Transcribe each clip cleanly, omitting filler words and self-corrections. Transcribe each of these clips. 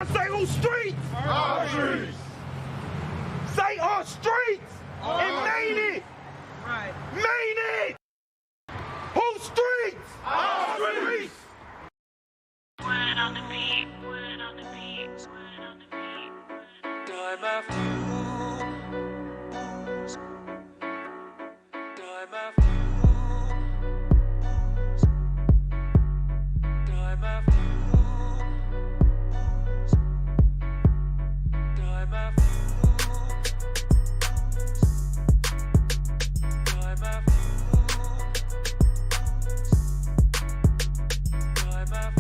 Say on streets. Our streets. Say on streets. And main it. Right. Main it. Whose streets? Our streets. Word on the beat, word on the beat, word on the beat. Time after time after time after time after time after time after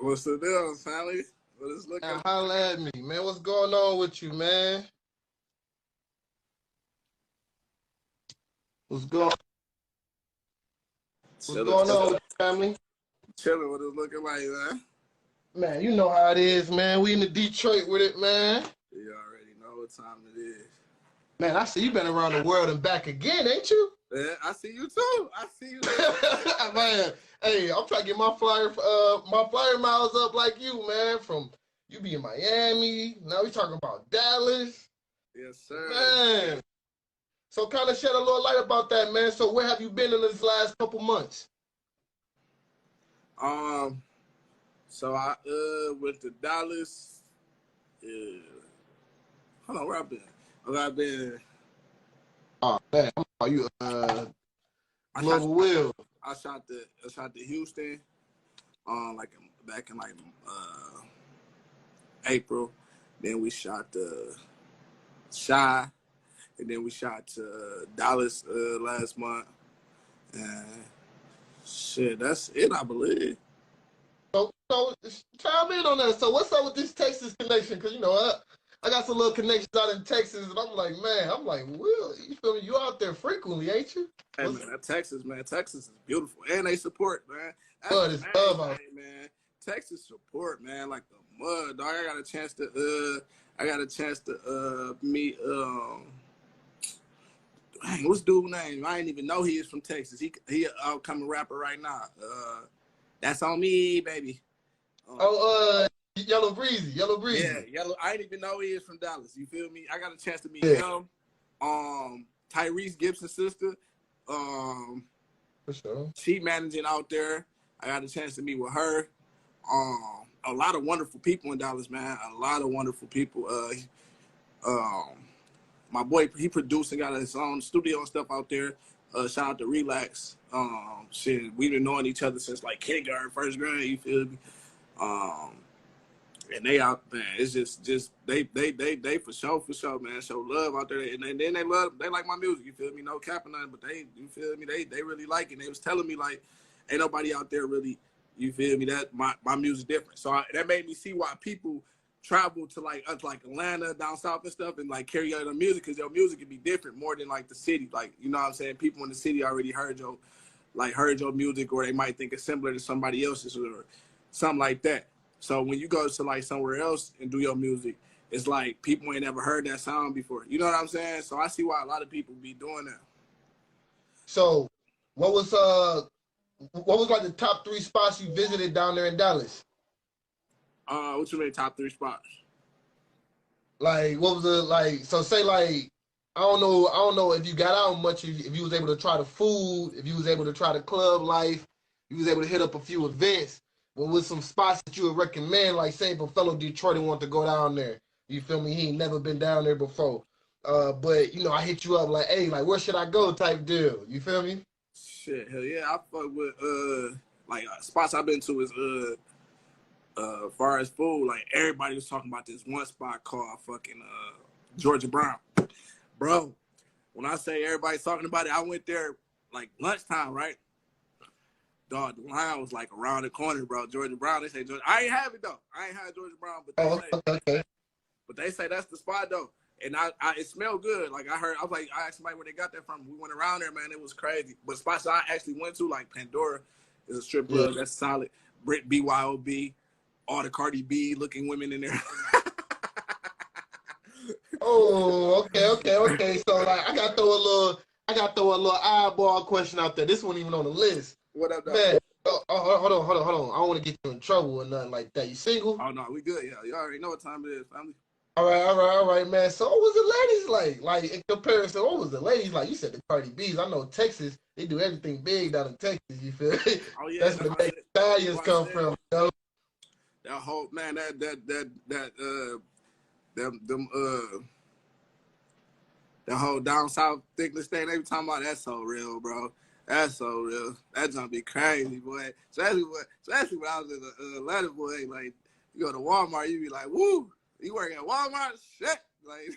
What's the deal, family? What is looking? Man, holla at me, man. What's going on with you, man? What's going on with you, family? Chilling. What it's looking like, man? Man, you know how it is, man. We in the Detroit with it, man. You already know what time it is. Man, I see you been around the world and back again, ain't you? Yeah, I see you too. I see you. Man, hey, I'm trying to get my flyer miles up like you, man. From you be in Miami, now we talking about Dallas. Yes, sir. Man. So kind of shed a little light about that, man. So where have you been in this last couple months? So I went to Dallas. Hold on, where I been? I've been. Oh man, are you Global Will? I shot to Houston, back in April. Then we shot to Shy, and then we shot to Dallas last month. And shit, that's it, I believe. So chime in on that. So what's up with this Texas connection? Because, you know, I got some little connections out in Texas, and I'm like, Will, you feel me? You out there frequently, ain't you? Hey, man, Texas is beautiful. And they support, man. But it's love out. Man. Texas support, man, like the mud, dog. I got a chance to meet, dang, what's dude's name? I didn't even know he is from Texas. He an upcoming rapper right now. That's on me, baby. Yellow Breezy. Yeah, Yellow. I didn't even know he is from Dallas. You feel me? I got a chance to meet him. Tyrese Gibson's sister. For sure. She managing out there. I got a chance to meet with her. A lot of wonderful people in Dallas, man. A lot of wonderful people. My boy, he produced and got his own studio and stuff out there. Shout out to Relax. Shit, we've been knowing each other since like kindergarten, first grade. You feel me? And they out, man. It's just they for sure, man. Show love out there, and then they like my music. You feel me? No cap or nothing, but you feel me? They really like it. And they was telling me like, ain't nobody out there really. You feel me? That my music different. So that made me see why people travel to like Atlanta, down south and stuff, and like carry out their music, because your music can be different more than like the city. Like, you know what I'm saying? People in the city already heard your music, or they might think it's similar to somebody else's or something like that. So when you go to like somewhere else and do your music, it's like people ain't never heard that sound before. You know what I'm saying? So I see why a lot of people be doing that. So what was like the top 3 spots you visited down there in Dallas? What you mean top 3 spots? Like, what was the, like, so say like, I don't know if you got out much, if you was able to try the food, if you was able to try the club life, you was able to hit up a few events. What was some spots that you would recommend, like say if a fellow Detroiter want to go down there, you feel me? He ain't never been down there before. But, you know, I hit you up like, hey, like, where should I go type deal. You feel me? Shit, hell yeah. I fuck with, spots I've been to is, far as food, like everybody was talking about this one spot called fucking Georgia Brown. Bro, when I say everybody's talking about it, I went there like lunchtime, right? Dog, the line was like around the corner, bro. Georgia Brown, they say Georgia. I ain't have it though. I ain't had Georgia Brown, but they say that's the spot though. And it smelled good. Like I asked somebody where they got that from. We went around there, man. It was crazy. But spots I actually went to, like Pandora, is a strip club that's solid. BYOB, all the Cardi B looking women in there. Oh, okay. So like, I gotta throw a little eyeball question out there. This one even on the list, What up, though? man. Hold on. I don't want to get you in trouble or nothing like that. You single? Oh no, we good. Yeah, you already know what time it is, family. All right, man. So what was the ladies like? Like in comparison, what was the ladies like? You said the Cardi B's. I know Texas, they do everything big down in Texas. You feel me? Oh yeah, That's where the big stallions come from, you know? That whole man, that whole down south thickness thing they be talking about, that's so real, bro. That's so real. That junk be crazy, boy. Especially when I was in Atlanta, boy. Like, you go to Walmart, you be like, woo, you working at Walmart? Shit. Like,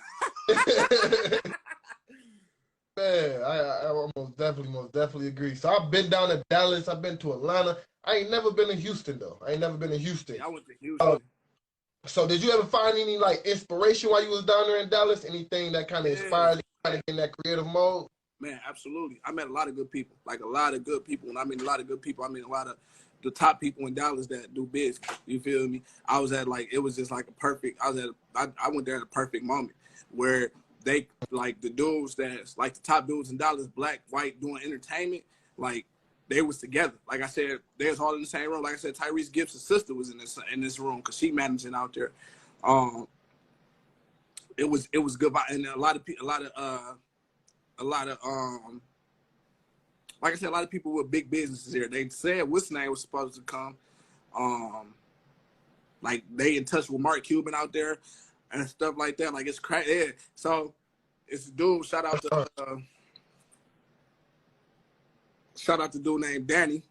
Man, I most definitely agree. So I've been down to Dallas. I've been to Atlanta. I ain't never been to Houston, though. I went to Houston. So did you ever find any like inspiration while you was down there in Dallas? Anything that kind of inspired you kind of in that creative mode? Man, absolutely. I met a lot of good people, like a lot of good people. And I mean a lot of good people, I mean a lot of the top people in Dallas that do business. You feel me? I was at like, it was just like a perfect, I went there at a perfect moment where they, like the dudes that's like the top dudes in Dallas, black, white, doing entertainment, like they was together. Like I said, they was all in the same room. Like I said, Tyrese Gibson's sister was in this room because she managing out there. It was good, and a lot of like I said, a lot of people with big businesses here. They said what's name was supposed to come. Like they in touch with Mark Cuban out there and stuff like that. Like it's crazy. Yeah. So it's a dude. Shout out to dude named Danny.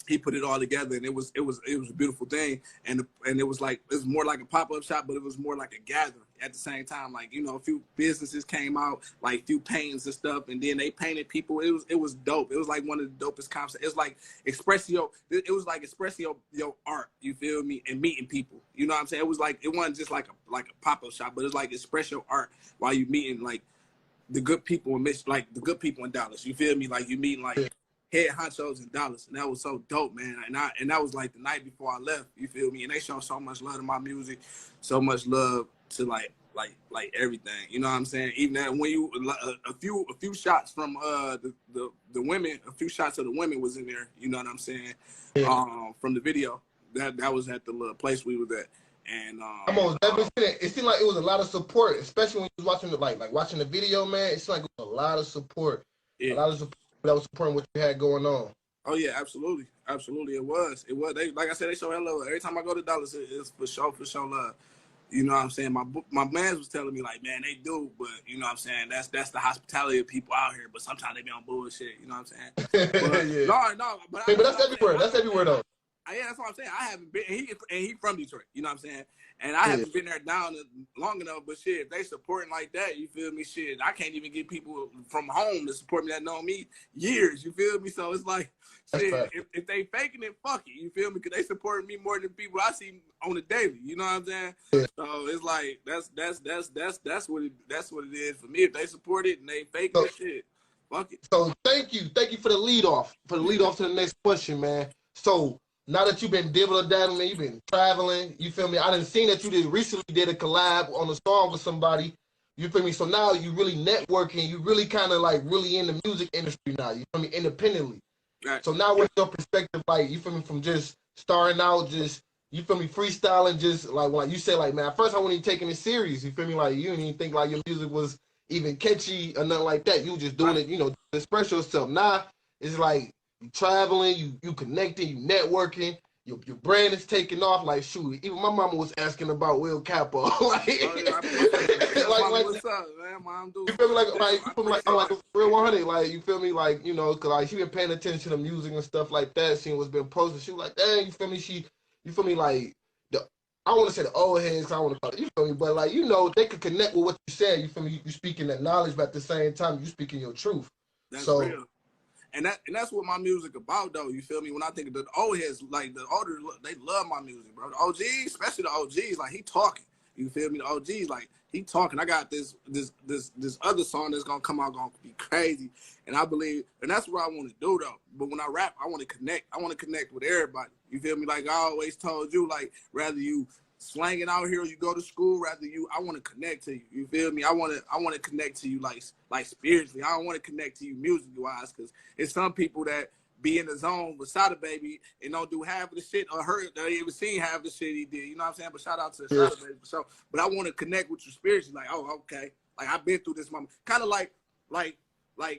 He put it all together, and it was a beautiful thing. And it was like, it was more like a pop-up shop, but it was more like a gathering at the same time. Like, you know, a few businesses came out, like a few paintings and stuff, and then they painted people. It was dope. It was like one of the dopest concepts. It was like expressing your art, you feel me, and meeting people. You know what I'm saying? It was like, it wasn't just like a pop-up shop, but it's like express your art while you meeting like the good people in Dallas. You feel me? Like you meeting like head honchos in Dallas, and that was so dope, man. And that was like the night before I left. You feel me? And they showed so much love to my music, so much love to like everything. You know what I'm saying? Even that when you a few shots from the women, a few shots of the women was in there. You know what I'm saying? From the video that was at the little place we was at. And I'm almost definitely see that. It seemed like it was a lot of support, especially when you was watching watching the video, man. It seemed like it was a lot of support. Yeah. A lot of support that was supporting what you had going on. Oh yeah, absolutely. It was. They, like I said, they show hello. Every time I go to Dallas, it's for sure love. You know what I'm saying? My man was telling me like, man, they do, but you know what I'm saying? That's the hospitality of people out here. But sometimes they be on bullshit. You know what I'm saying? But, yeah. No. But that's everywhere. That's everywhere though. Yeah, that's what I'm saying. I haven't been, and he from Detroit. You know what I'm saying? And I haven't been there down long enough. But shit, if they supporting like that, you feel me? Shit, I can't even get people from home to support me that know me years. You feel me? So it's like, shit, if they faking it, fuck it. You feel me? Because they supporting me more than people I see on the daily. You know what I'm saying? Yeah. So it's like that's what it is for me. If they support it and they fake it, shit, fuck it. So thank you for the lead off to the next question, man. So now that you've been dibbling-dabbling, you've been traveling, you feel me? I done seen that you recently did a collab on a song with somebody, you feel me? So now you really networking, you really kind of like really in the music industry now, you feel me? Independently. Right. So now what's your perspective like, you feel me, from just starting out, just, you feel me, freestyling, just like you said, like, man, at first I wasn't even taking it serious, you feel me? Like, you didn't even think like your music was even catchy or nothing like that. You were just doing it, you know, to express yourself. Now it's like, you traveling, you connecting, you networking, your brand is taking off. Like, shoot, even my mama was asking about Will Capo. Like, what's up, man? Mom, dude. You feel me? I'm like a real 100. Like, you feel me? Like, you know, cause like she been paying attention to the music and stuff like that. Seeing what's been posted, she was like, dang, you feel me? You feel me? Like I want to say the old heads, I want to call it, you feel me? But like, you know, they could connect with what you said. You feel me? You speaking that knowledge, but at the same time, you speaking your truth. That's real. And that's what my music about, though. You feel me? When I think of the old heads, like the older, they love my music, bro. The OGs, especially the OGs, like he talking. You feel me? The OGs, like he talking. I got this other song that's gonna come out, gonna be crazy. And I believe, and that's what I want to do, though. But when I rap, I want to connect. I want to connect with everybody. You feel me? Like I always told you, like rather you slanging out here or you go to school, rather I want to connect to you. You feel me? I want to connect to you like spiritually. I don't want to connect to you musically wise, because it's some people that be in the zone with Sada Baby and don't do half of the shit or heard or even seen half of the shit he did. You know what I'm saying? But shout out to Sada Baby for sure. But I want to connect with you spiritually. Like, oh, okay. Like I've been through this moment. Kind of like,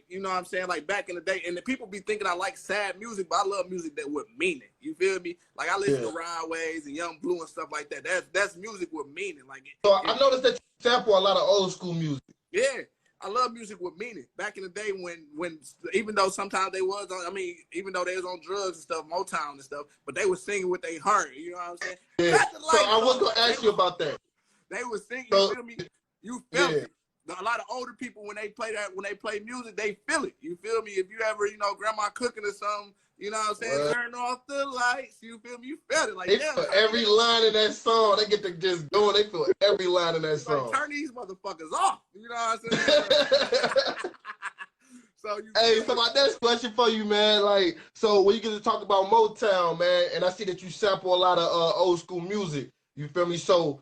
you know what I'm saying? Like back in the day, and the people be thinking I like sad music, but I love music that would mean it. You feel me? Like I listen to Rideways and Young Blue and stuff like that. That's music with meaning. Like I noticed that you sample a lot of old school music. Yeah. I love music with meaning. Back in the day when even though sometimes they was on, I mean, even though they was on drugs and stuff, Motown and stuff, but they was singing what they heard. You know what I'm saying? Yeah. So I was gonna ask you about that. They was singing. So, you feel me? You felt it. A lot of older people when they play music, they feel it. You feel me? If you ever, grandma cooking or something, you know what I'm saying? Turn off the lights. You feel me? You felt it. Like they feel every line in that song. They get to just going. They feel every line in that song. Like, turn these motherfuckers off. You know what I'm saying? So my next question for you, man. Like, so when you get to talk about Motown, man, and I see that you sample a lot of old school music. You feel me? So,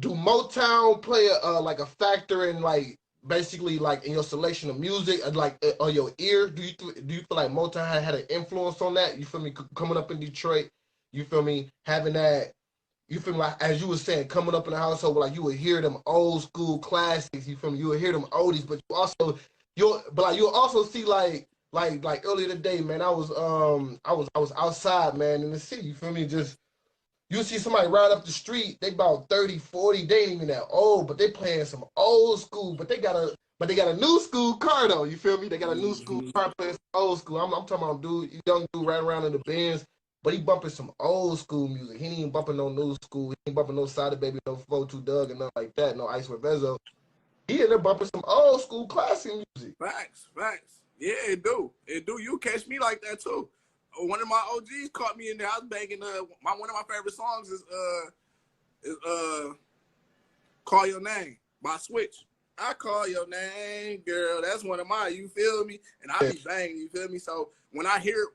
do Motown play like a factor in like basically like in your selection of music, like on your ear? Do you feel like Motown had an influence on that? You feel me? Coming up in Detroit, you feel me? Having that, you feel me? Like as you were saying, coming up in the household, like you would hear them old school classics. You feel me? You would hear them oldies, but you'll also see like earlier today, man. I was outside, man, in the city. You feel me? Just you see somebody ride up the street, they about 30, 40, they ain't even that old, but they playing some old school, but they got a new school car though, you feel me? They got a new school car playing some old school. I'm talking about young dude riding around in the Benz, but he bumping some old school music. He ain't even bumping no new school. He ain't bumping no Sada Baby, no 4-2 Doug, and nothing like that, no Ice Revezo. He in there bumping some old school classic music. Facts. Yeah, it do. You catch me like that too. One of my OGs caught me in there. I was banging one of my favorite songs is Call Your Name by Switch. I call your name, girl. That's one of mine. You feel me? And I be banging. You feel me? So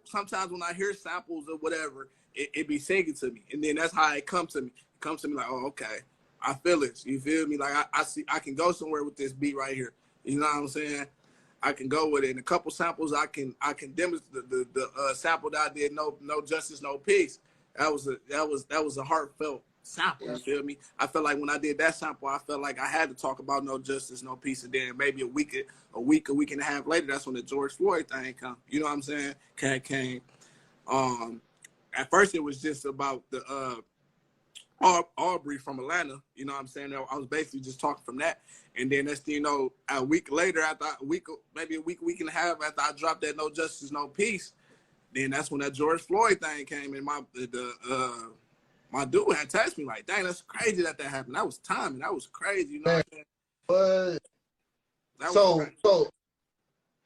sometimes when I hear samples or whatever, it be singing to me, and then that's how it comes to me. It comes to me like, oh, okay, I feel it. You feel me? Like I see, I can go somewhere with this beat right here. You know what I'm saying? I can go with it. And a couple samples, I can demonstrate the sample that I did. No Justice, No Peace. That was a heartfelt sample. You feel me? I felt like when I did that sample, I felt like I had to talk about No Justice, No Peace, and then maybe a week and a half later, that's when the George Floyd thing come. You know what I'm saying? Came. At first, it was just about the Aubrey from Atlanta. You know what I'm saying? I was basically just talking from that. And then next thing you know, a week later, maybe a week and a half after I dropped that No Justice, No Peace, then that's when that George Floyd thing came, and my dude had texted me like, dang, that's crazy that happened. That was timing. That was crazy. You know what I'm saying?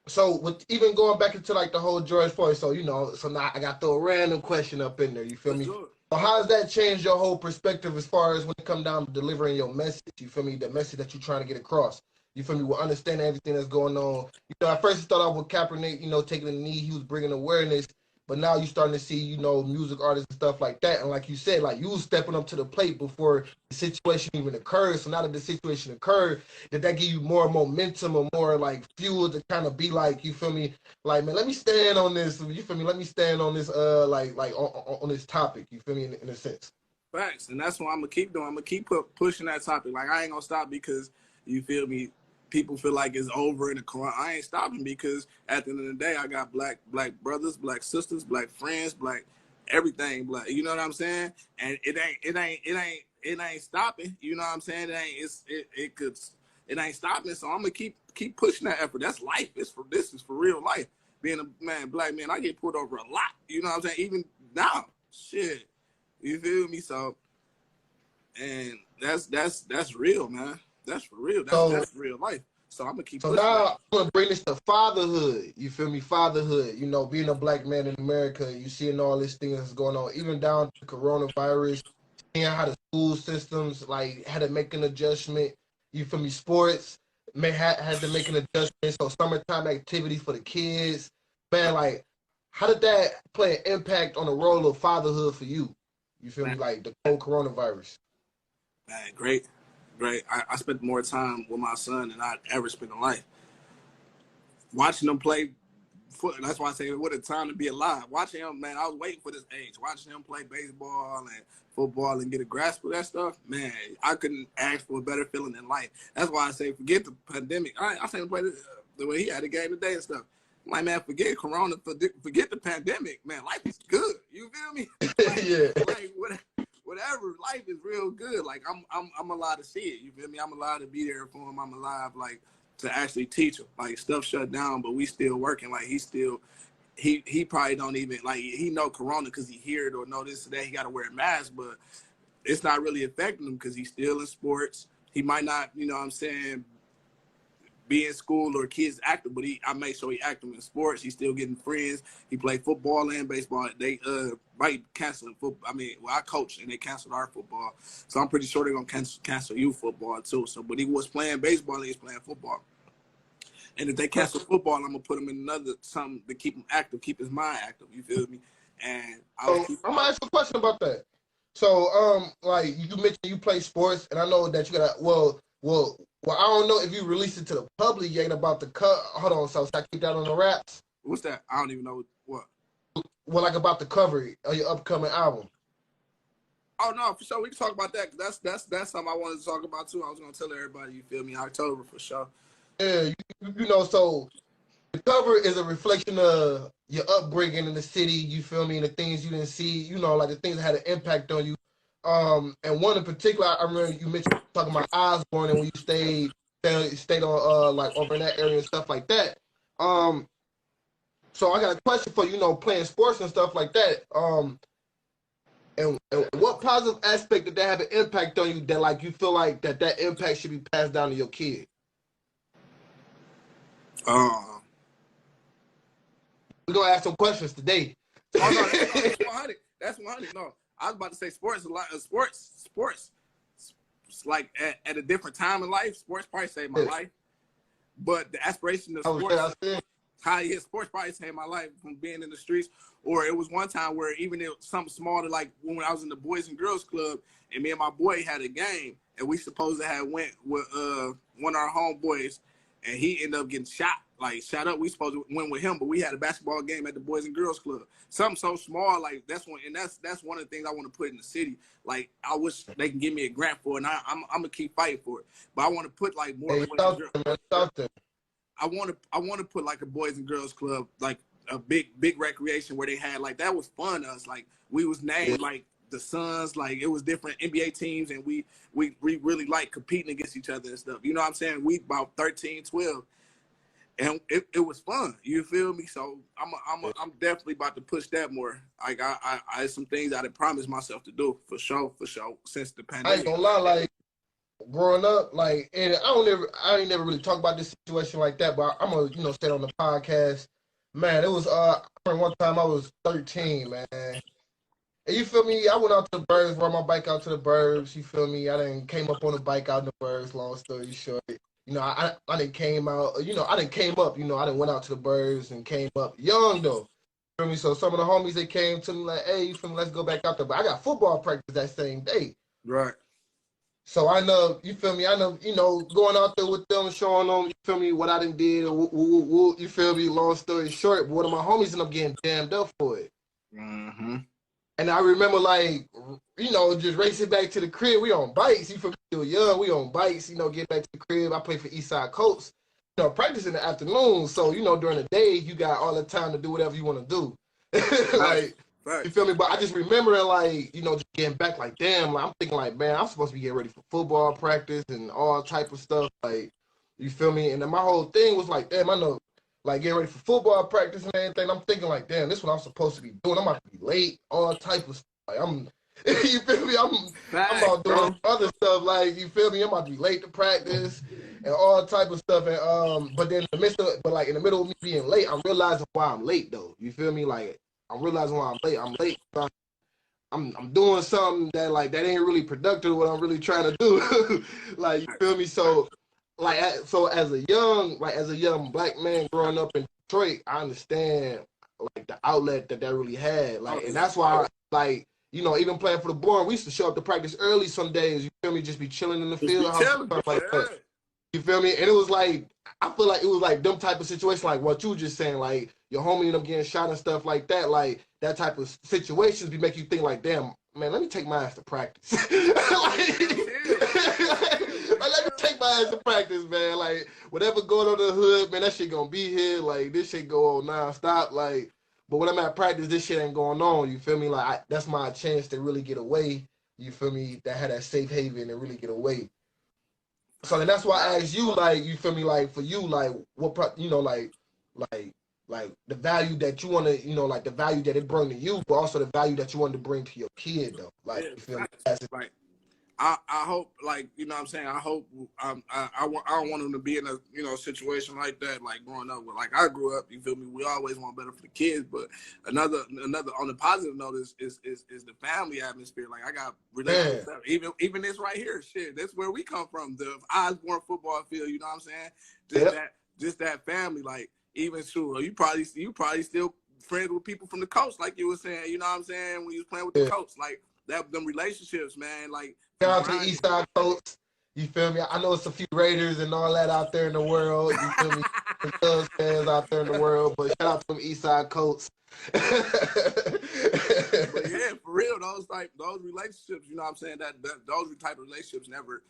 So with even going back into like the whole George Floyd, so now I got to throw a random question up in there. You feel me? So how does that change your whole perspective as far as when it comes down to delivering your message? You feel me? The message that you're trying to get across. You feel me? With understanding everything that's going on. At first it started off with Kaepernick, taking the knee. He was bringing awareness. But now you're starting to see, music artists and stuff like that. And like you said, like you was stepping up to the plate before the situation even occurred. So now that the situation occurred, did that give you more momentum or more like fuel to kind of be like, you feel me? Like, man, let me stand on this. You feel me? Let me stand on this, on this topic. You feel me? In a sense. Facts. And that's what I'm going to keep doing. I'm going to keep pushing that topic. Like, I ain't going to stop because, you feel me? People feel like it's over in the Quran. I ain't stopping because at the end of the day, I got black brothers, black sisters, black friends, black everything, black. You know what I'm saying? And it ain't stopping. You know what I'm saying? It ain't stopping. So I'm gonna keep pushing that effort. That's life. This is for real life. Being a black man, I get pulled over a lot. You know what I'm saying? Even now, shit. You feel me? So, and that's real, man. That's for real. That's real life. So I'm gonna keep. So now I'm gonna bring this to fatherhood. You feel me? Fatherhood. Being a black man in America, you seeing all these things that's going on, even down to coronavirus, seeing how the school systems like had to make an adjustment. You feel me? Sports had to make an adjustment. So summertime activities for the kids, man. Like, how did that play an impact on the role of fatherhood for you? You feel me? Like the whole coronavirus. Man, great. I spent more time with my son than I'd ever spent in life. Watching him play foot, that's why I say what a time to be alive. Watching him, man, I was waiting for this age. Watching him play baseball and football and get a grasp of that stuff, man, I couldn't ask for a better feeling in life. That's why I say forget the pandemic. I say play the way he had the game today and stuff. I'm like, man, forget Corona, forget the pandemic, man. Life is good. You feel me? Yeah. Like whatever, life is real good. Like I'm allowed to see it. You feel me? I'm allowed to be there for him. I'm allowed like to actually teach him. Like stuff shut down, but we still working. Like he probably don't even like he know Corona because he hear it or know this or that. He got to wear a mask, but it's not really affecting him because he's still in sports. He might not, you know what I'm saying, be in school or kids active, but I make sure he active in sports. He's still getting friends. He played football and baseball. They might cancel football. I mean, well, I coach and they canceled our football, so I'm pretty sure they're gonna cancel youth football too. So, but he was playing baseball and he was playing football. And if they cancel football, I'm gonna put him in something to keep him active, keep his mind active. You feel me? And I'm gonna ask you a question about that. So, like you mentioned, you play sports, and I know that you got well, I don't know if you released it to the public yet about the cut. Hold on, so I keep that on the wraps. What's that? I don't even know what. Well, like about the cover of your upcoming album. Oh no, for sure we can talk about that. That's something I wanted to talk about too. I was gonna tell everybody. You feel me? October for sure. Yeah, you know, so the cover is a reflection of your upbringing in the city. You feel me? And the things you didn't see. You know, like the things that had an impact on you. And one in particular, I remember you mentioned talking about Osborne and when you stayed on like over in that area and stuff like that. So I got a question for you, you know, playing sports and stuff like that. And what positive aspect did that have an impact on you that like you feel like that impact should be passed down to your kid? We're gonna ask some questions today. Oh no, that's 100. That's 100. No, I was about to say sports a lot. Sports. Like at a different time in life, sports probably saved my life. But the aspiration of sports, how it is, sports probably saved my life from being in the streets. Or it was one time where even if something small to like when I was in the Boys and Girls Club and me and my boy had a game and we supposed to have went with one of our homeboys and he ended up getting shot up. We supposed to win with him, but we had a basketball game at the Boys and Girls Club. Something so small, like that's one of the things I want to put in the city. Like I wish they can give me a grant for it, and I'm gonna keep fighting for it. But I want to put like more. Hey, I want to put like a Boys and Girls Club, like a big recreation where they had like that was fun to us. Like we was named like the Suns, like it was different NBA teams, and we really like competing against each other and stuff. You know what I'm saying? We about 13, 12. And it was fun, you feel me? So I'm definitely about to push that more. Like I some things I had promised myself to do for sure. Since the pandemic. I ain't gonna lie, like growing up, like, and I ain't never really talk about this situation like that, but I'm gonna, you know, say it on the podcast. Man, it was one time I was 13, man. And you feel me? I went out to the burbs, rode my bike out to the burbs. You feel me? I done came up on the bike out in the burbs. Long story short. You know, I didn't came out, you know, I didn't came up, you know, I didn't went out to the birds and came up young though. You feel me? So some of the homies, they came to me like, hey, you feel me, let's go back out there. But I got football practice that same day. Right. So I know, you feel me, I know, you know, going out there with them, showing them, you feel me, what I done did, or you feel me, long story short, but one of my homies ended up getting damned up for it. Mm-hmm. And I remember, like, you know, just racing back to the crib. We on bikes. You feel me? Still young. We on bikes. You know, get back to the crib. I play for Eastside Colts. You know, practice in the afternoon. So, you know, during the day, you got all the time to do whatever you want to do. Like, right. You feel me? But I just remember, like, you know, just getting back, like, damn. Like, I'm thinking, like, man, I'm supposed to be getting ready for football practice and all type of stuff. Like, you feel me? And then my whole thing was like, damn, I know. Like getting ready for football practice and everything, I'm thinking like, damn, this is what I'm supposed to be doing. I'm about to be late, all type of stuff. Like you feel me? I'm about doing other stuff. Like you feel me? I'm about to be late to practice and all type of stuff. And but then in the midst of, but like in the middle of me being late, I'm realizing why I'm late though. You feel me? Like I'm realizing why I'm late. I'm late. I'm doing something that like that ain't really productive. What I'm really trying to do. Like you feel me? So. Like so, as a young black man growing up in Detroit, I understand like the outlet that really had. Like, Oh, and yeah. that's why, like, you know, even playing for the Born, we used to show up to practice early some days. You feel me? Just be chilling in the Just be field house, chilling. stuff like Yeah. that. You feel me? And it was like, I feel like it was like them type of situation, like what you were just saying, like your homie and them getting shot and stuff like that. Like that type of situations be make you think like, damn, man, let me take my ass to practice. Like, let me take my ass to practice, man. Like whatever going on in the hood, man, that shit gonna be here. Like this shit go on non-stop. Like, but when I'm at practice, this shit ain't going on. You feel me? Like that's my chance to really get away. You feel me? That had that safe haven and really get away. So then that's why I asked you, like, you feel me, like for you, like what, you know, like, like the value that you want to, you know, like the value that it bring to you, but also the value that you want to bring to your kid, though. Like, you feel me? Like, I hope, like, you know what I'm saying? I hope, I don't want them to be in a, you know, situation like that, like growing up with, like I grew up, you feel me? We always want better for the kids, but another, on the positive note is the family atmosphere. Like I got relationships, even this right here, shit, that's where we come from, the Osborne football field, you know what I'm saying? Just that family, like, even true, you probably still friends with people from the coast, like you were saying, you know what I'm saying? When you was playing with the coach, like, them relationships, man, like shout out to East Side Colts. You feel me? I know it's a few Raiders and all that out there in the world. You feel me? Cubs fans out there in the world, but shout out to them East Side Colts. But yeah, for real, those relationships, you know what I'm saying? That those type of relationships never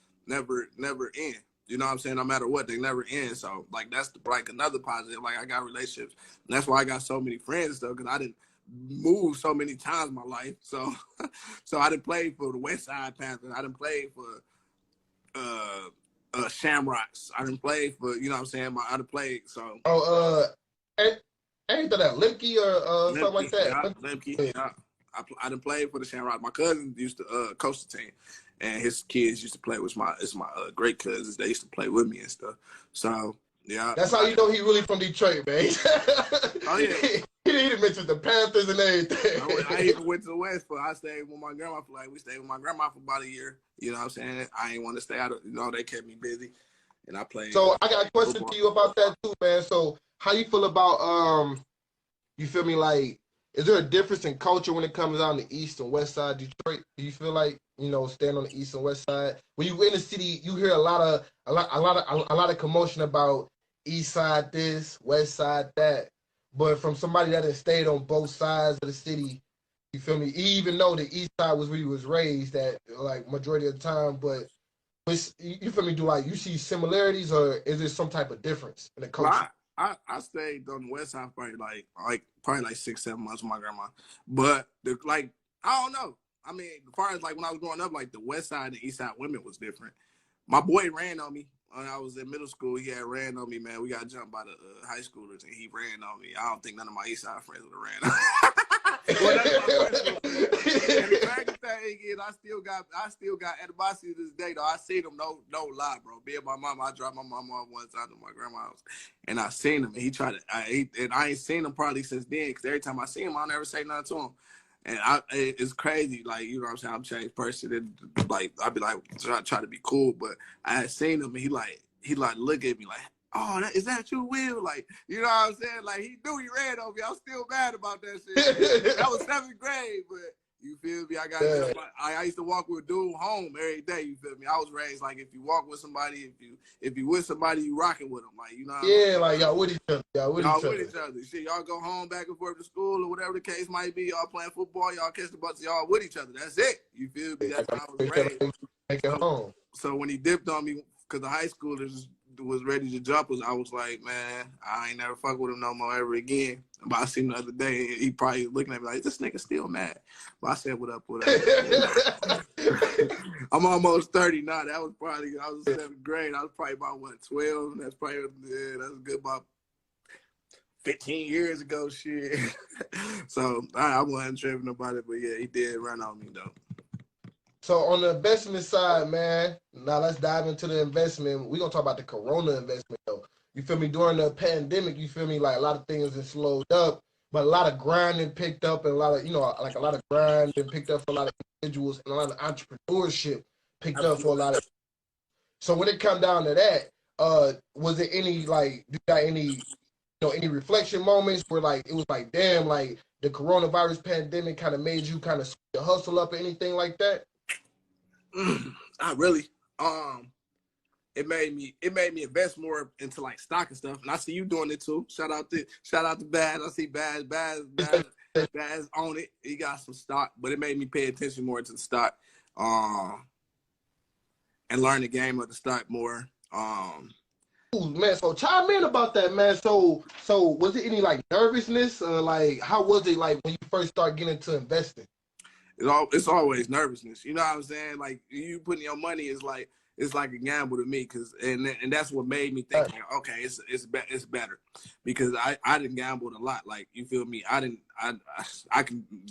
end. You know what I'm saying? No matter what, they never end. So like that's like another positive. Like I got relationships. And that's why I got so many friends though, because I didn't move so many times in my life. So I didn't play for the West Side Panthers. I didn't play for Shamrocks. I didn't play for, you know what I'm saying? I didn't play, so. Ain't that Limkey or something like that? Yeah, Limkey, yeah. I didn't play for the Shamrocks. My cousin used to coach the team, and his kids used to play with my great cousins. They used to play with me and stuff. So, yeah. That's how you know he really from Detroit, man. Oh, yeah. He didn't mention the Panthers and everything. I even went to the West, but I stayed with my grandma we stayed with my grandma for about a year. You know what I'm saying? I ain't want to stay out of, you know, they kept me busy, and I played. So I got a question football. to you about that too, man. So how you feel about, you feel me, like, is there a difference in culture when it comes down the East and West Side Detroit? Do you feel like, you know, staying on the East and West Side? When you in the city, you hear a lot of commotion about East Side this, West Side that. But from somebody that has stayed on both sides of the city, you feel me? Even though the East Side was where he was raised at, like majority of the time, but you feel me? Do like you see similarities, or is there some type of difference in the culture? Well, I stayed on the West Side probably like 6-7 months with my grandma, but I don't know. I mean, as far as like when I was growing up, like the West Side and East Side women was different. My boy ran on me when I was in middle school. He had ran on me, man. We got jumped by the high schoolers, and he ran on me. I don't think none of my East Side friends would have ran on me. Well, that's my friend. And the crazy thing is, I still got animosity to this day, though. I seen him, no lie, bro. Me and my mom, I dropped my mom off one time to my grandma's house, and I seen him, and he tried to, and I ain't seen him probably since then, because every time I see him, I never say nothing to him. And it's crazy, like, you know what I'm saying? I'm a changed person, and like I be like try to be cool, but I had seen him, and he look at me like, oh, is that you, Will? Like, you know what I'm saying? Like, he knew he ran over me. I'm still mad about that shit. That was 7th grade, but you feel me? I used to walk with a dude home every day. You feel me? I was raised like if you walk with somebody, if you with somebody, you rocking with them. Like, you know. Yeah, like y'all with each other. Y'all with each other. Shit, y'all go home back and forth to school or whatever the case might be. Y'all playing football. Y'all catch the bus. Y'all with each other. That's it. You feel me? That's how I was raised. Take it home. So when he dipped on me, because the high schoolers was ready to jump us, I was like, man, I ain't never fuck with him no more ever again. But I seen him the other day, and he probably looking at me like, this nigga still mad. But I said, what up? I'm almost 30 now. I was in 7th grade. I was probably about, 12? That's probably, that's good about 15 years ago, shit. So I wasn't tripping about it, but yeah, he did run on me, though. So on the investment side, man, now let's dive into the investment. We're going to talk about the Corona investment, though. You feel me? During the pandemic, you feel me? Like a lot of things have slowed up, but a lot of grinding picked up, and a lot of, like a lot of grinding picked up for a lot of individuals, and a lot of entrepreneurship picked up for a lot of. So when it come down to that, was there any, like, do you got any, any reflection moments where like it was like, damn, like the coronavirus pandemic kind of made you kind of hustle up or anything like that? Not really. It made me invest more into like stock and stuff. And I see you doing it too. Shout out to Baz. I see Baz on it. He got some stock, but it made me pay attention more to the stock. And learn the game of the stock more. Ooh, man, so chime in about that, man. So was it any like nervousness or like how was it like when you first started getting into investing? It's always nervousness. You know what I'm saying? Like you putting your money is like it's like a gamble to me, and that's what made me think like, okay, it's better because I didn't gamble a lot. Like you feel me?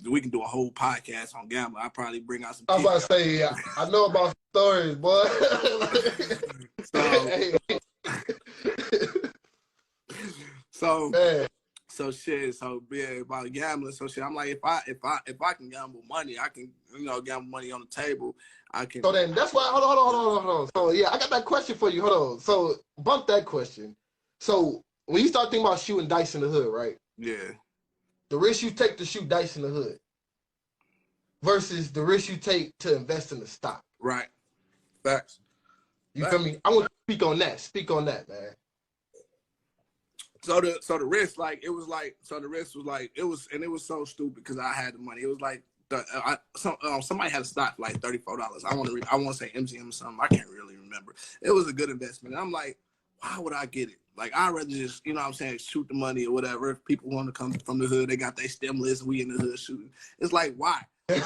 We can do a whole podcast on gambling. I probably bring out some. I was about to say I know about stories, boy. So shit. So yeah, about gambling. So shit. I'm like, if I can gamble money, I can gamble money on the table. I can. So then that's why. Hold on. So yeah, I got that question for you. Hold on. So bump that question. So when you start thinking about shooting dice in the hood, right? Yeah. The risk you take to shoot dice in the hood versus the risk you take to invest in the stock. Right. Facts. You feel me? I want to speak on that. Speak on that, man. So the risk, it was so stupid because I had the money. It was like somebody had a stock for like $34. I want to say MGM or something. I can't really remember. It was a good investment. And I'm like, why would I get it? Like I'd rather just, shoot the money or whatever. If people want to come from the hood, they got their stimulus, we in the hood shooting. It's like, why? Yeah.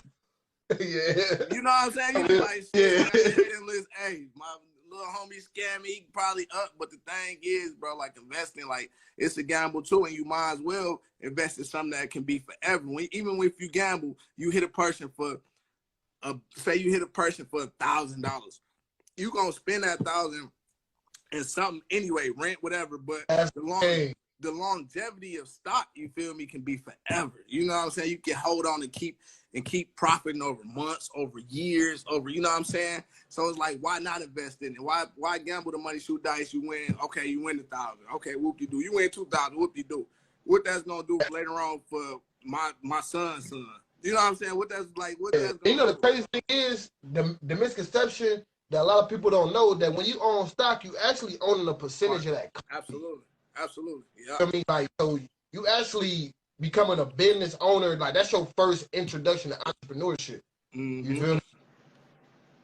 You know what I'm saying? You like, stimulus, hey, my little homie scam me, he probably up. But the thing is, bro, like investing, like it's a gamble too, and you might as well invest in something that can be forever. Even if you gamble, you hit a person for say you hit a person for $1,000, you gonna spend that $1,000 in something anyway, rent, whatever. But the longevity of stock, you feel me, can be forever. You know what I'm saying? You can hold on and keep profiting over months, over years, over, you know what I'm saying? So it's like, why not invest in it? Why gamble the money, shoot dice, you win? Okay, you win $1,000. Okay, whoop-de-doo. You win $2,000, whoop-de-doo. What that's gonna do later on for my son's son? You know what I'm saying? What that's gonna do? The crazy thing is the misconception that a lot of people don't know that when you own stock, you actually owning a percentage of that company. Absolutely. Yeah. I mean, like, so you actually becoming a business owner, like that's your first introduction to entrepreneurship. Mm-hmm. You feel me?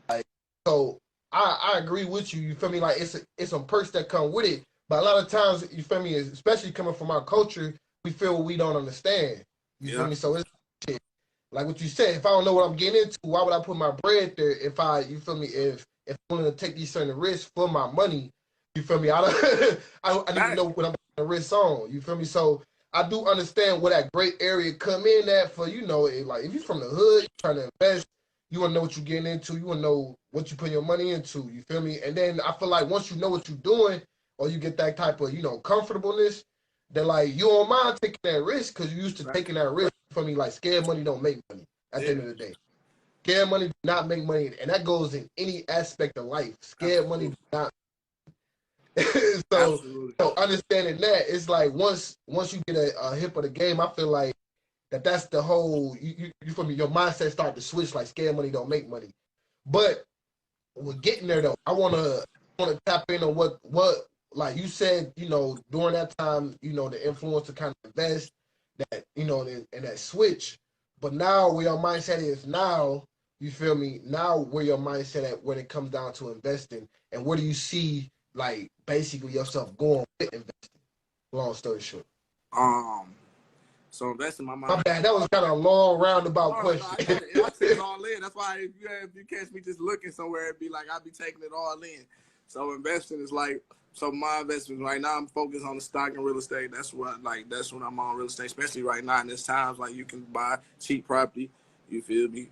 Like, so I agree with you. You feel me? Like it's some perks that come with it, but a lot of times, you feel me, especially coming from our culture, we feel we don't understand. You feel me? So it's shit. Like what you said, if I don't know what I'm getting into, why would I put my bread there if you feel me, if I'm willing to take these certain risks for my money, you feel me? I need to know what I'm taking the risks on. You feel me? So I do understand where that great area come in at for, like if you're from the hood, you're trying to invest, you want to know what you're getting into, you want to know what you put your money into, you feel me? And then I feel like once you know what you're doing, or you get that type of, comfortableness, that like you don't mind taking that risk because you're used to taking that risk. For me, like scared money don't make money at the end of the day. Scared money do not make money, and that goes in any aspect of life. Scared money do not. So understanding that, it's like once you get a hip of the game, I feel like that's the whole, you feel me, your mindset start to switch, like scared money don't make money. But we're getting there though. I wanna tap in on what like you said, during that time, the influence to kind of invest, that, and that switch. But now where your mindset is now, you feel me, now where your mindset at when it comes down to investing, and where do you see like basically yourself going with investing? Long story short. So investing my mind. My bad, that was kind of a long roundabout question. I take it all in. That's why if you catch me just looking somewhere, it'd be like I'd be taking it all in. So investing is like, so my investments right now, I'm focused on the stock and real estate. That's what I'm on real estate, especially right now in this times, like you can buy cheap property. You feel me?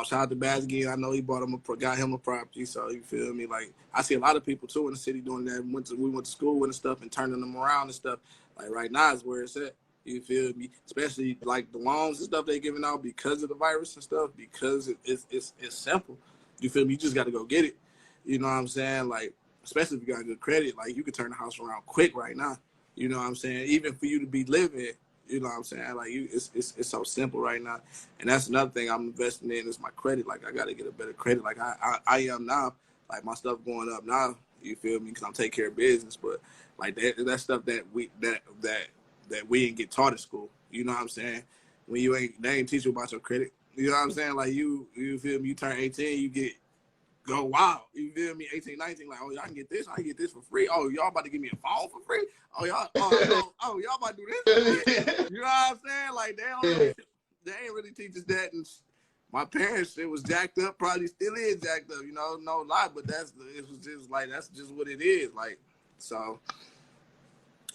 Shout out to Baz again. I know he got him a property. So you feel me? Like I see a lot of people too in the city doing that. We went to school and stuff and turning them around and stuff. Like right now is where it's at. You feel me? Especially like the loans and stuff they're giving out because of the virus and stuff. Because it's simple. You feel me? You just got to go get it. You know what I'm saying? Like, especially if you got good credit, like you can turn the house around quick right now. You know what I'm saying? Even for you to be living, you know what I'm saying? Like it's so simple right now. And that's another thing I'm investing in is my credit. Like I gotta get a better credit. Like I am now. Like my stuff going up now. You feel me? Because I'm taking care of business. But like that stuff that we didn't get taught in school. You know what I'm saying? When they ain't teach you about your credit. You know what I'm saying? Like you feel me? You turn 18, you get go wild. You feel me? 18, 19, like, oh, y'all can get this. I can get this for free. Oh, y'all about to give me a phone for free? Oh, y'all about to do this for free? You know what I'm saying? Like, they ain't really teach us that. And my parents, it was jacked up, probably still is jacked up, you know, no lie, but it was just like, that's just what it is. Like, so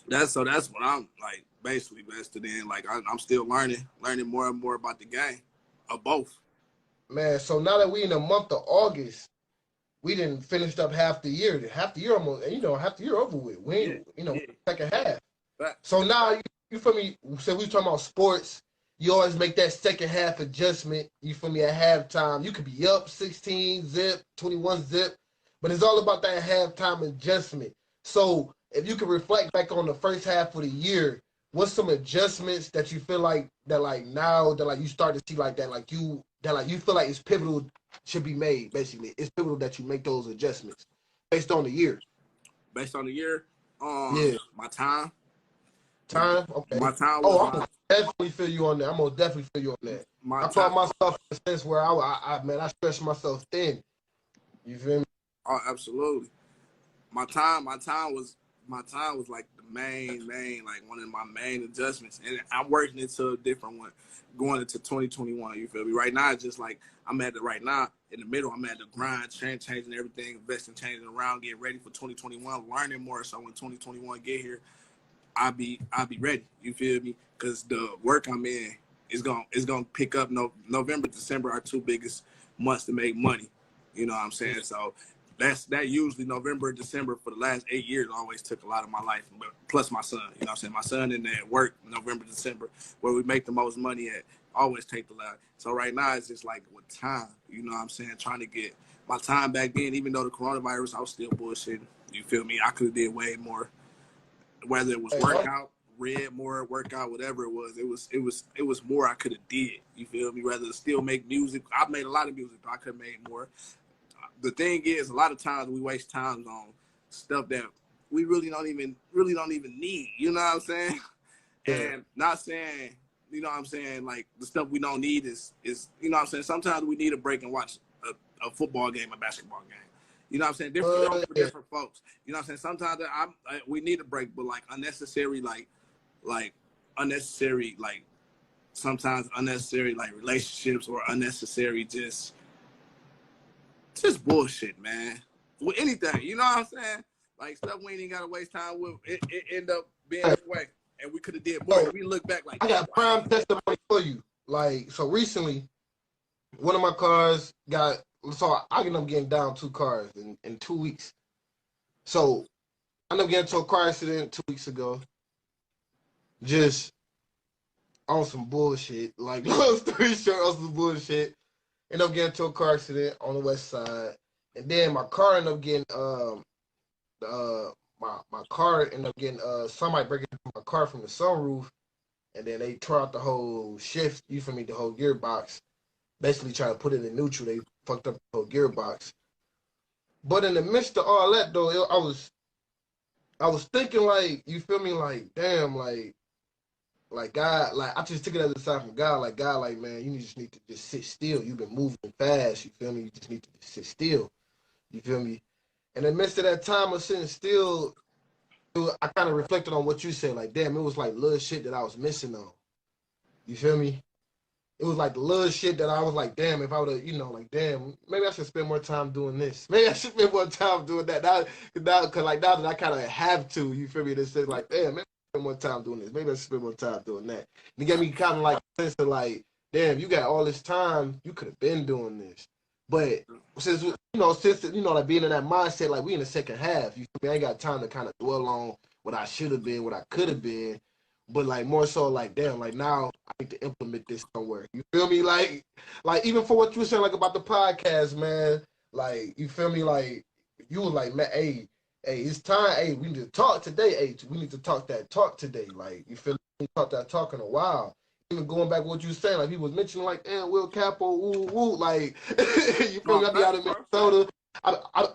that's what I'm, like, basically vested in. Like, I'm still learning more and more about the game of both. Man, so now that we in the month of August, we didn't finished up half the year. Half the year almost, half the year over with. We ain't, second half. But, So now, you feel me? So we talking about sports. You always make that second half adjustment. You feel me? At halftime, you could be up 16 zip, 21 zip, but it's all about that halftime adjustment. So if you could reflect back on the first half of the year, what's some adjustments that you feel like now that like you start to see like that you feel like it's pivotal should be made, basically. It's pivotal that you make those adjustments based on the year. Based on the year, Yeah. my time. Time? Okay. My time Oh, was I'm gonna definitely feel you on that. I'm gonna definitely feel you on that. my I time. caught myself in a sense where I stretched myself thin. You feel me? Oh, absolutely. My time was like the main, like one of my main adjustments, and I'm working into a different one, going into 2021. You feel me? Right now, it's just like I'm at right now in the middle. I'm at the grind, changing everything, investing, changing around, getting ready for 2021, learning more. So when 2021 get here, I'll be ready. You feel me? Because the work I'm in is gonna pick up. November, December are two biggest months to make money. You know what I'm saying? So that usually November, December for the last 8 years always took a lot of my life. But plus my son, you know what I'm saying? My son in there at work November, December, where we make the most money at, always take the lot. So right now it's just like with time, you know what I'm saying? Trying to get my time back then, even though the coronavirus, I was still bullshitting. You feel me? I could have did way more. Whether it was workout, read more, workout, whatever it was more I could have did. You feel me? Rather still make music. I've made a lot of music, but I could have made more. The thing is, a lot of times we waste time on stuff that we really don't even need. You know what I'm saying? Yeah. And not saying, you know what I'm saying, like the stuff we don't need is you know what I'm saying. Sometimes we need a break and watch a football game, a basketball game. You know what I'm saying? Different strokes for different folks. You know what I'm saying? Sometimes we need a break, but like unnecessary, sometimes unnecessary like relationships or unnecessary just bullshit, man. With anything, you know what I'm saying? Like stuff we ain't even gotta waste time with. It end up being this way, and we could have did more. We look back like I got prime testimony for you. Like, so recently, one of my cars got. So I ended up getting down 2 cars in 2 weeks. So I ended up getting into a car accident 2 weeks ago. Just on some bullshit. Like, long story short, on some bullshit. Ended up getting into a car accident on the west side. And then my car ended up getting my car ended up getting somebody breaking my car from the sunroof, and then they tore out the whole shift, you feel me, the whole gearbox. Basically trying to put it in neutral, they fucked up the whole gearbox. But in the midst of all that though, I was thinking like, you feel me, like, damn, like God, like I just took it as a sign from God, like man, you just need to just sit still. You've been moving fast, you feel me? You just need to just sit still. You feel me? And in the midst of that time of sitting still, I kind of reflected on what you said, like, damn, it was like little shit that I was missing on. You feel me? It was like the little shit that I was like, damn, if I would have, like, damn, maybe I should spend more time doing this. Maybe I should spend more time doing that. Because like now that I kind of have to, you feel me? It says like, damn, maybe I should spend more time doing this. Maybe I should spend more time doing that. And it gave me kind of like a sense of like, damn, you got all this time, you could have been doing this. But since like being in that mindset, like we in the second half, you feel me? I ain't got time to kind of dwell on what I should have been, what I could have been. But like more so like, damn, like now I need to implement this somewhere. You feel me? Like even for what you were saying like about the podcast, man, like you feel me? Like you were like, man, hey, hey, it's time. Hey, we need to talk today. Hey, we need to talk that talk today. Like, you feel me? We talked that talk in a while. Even going back to what you was saying, like he was mentioning, like, damn, Will Capo, woo, woo, like, you feel No, me? I be out in facts, bro. Minnesota.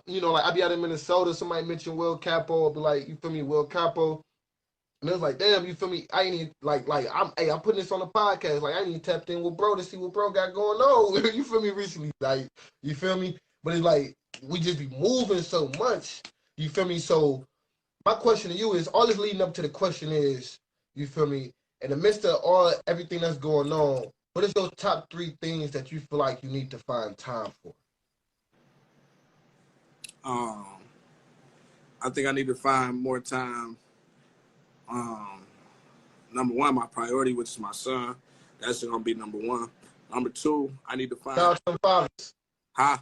You know, like I be out in Minnesota. Somebody mentioned Will Capo. I'll be like, you feel me, Will Capo. And it was like, damn, you feel me? I ain't even, I'm putting this on the podcast. Like, I ain't even tapped in with bro to see what bro got going on. You feel me? Recently, like, you feel me? But it's like we just be moving so much. You feel me? So my question to you is, all this leading up to the question is, you feel me? In the midst of everything that's going on, what is those top 3 things that you feel like you need to find time for? I think I need to find more time. Number one, my priority, which is my son. That's gonna be number one. Number 2, I need to find. Shout out to them fathers. Huh?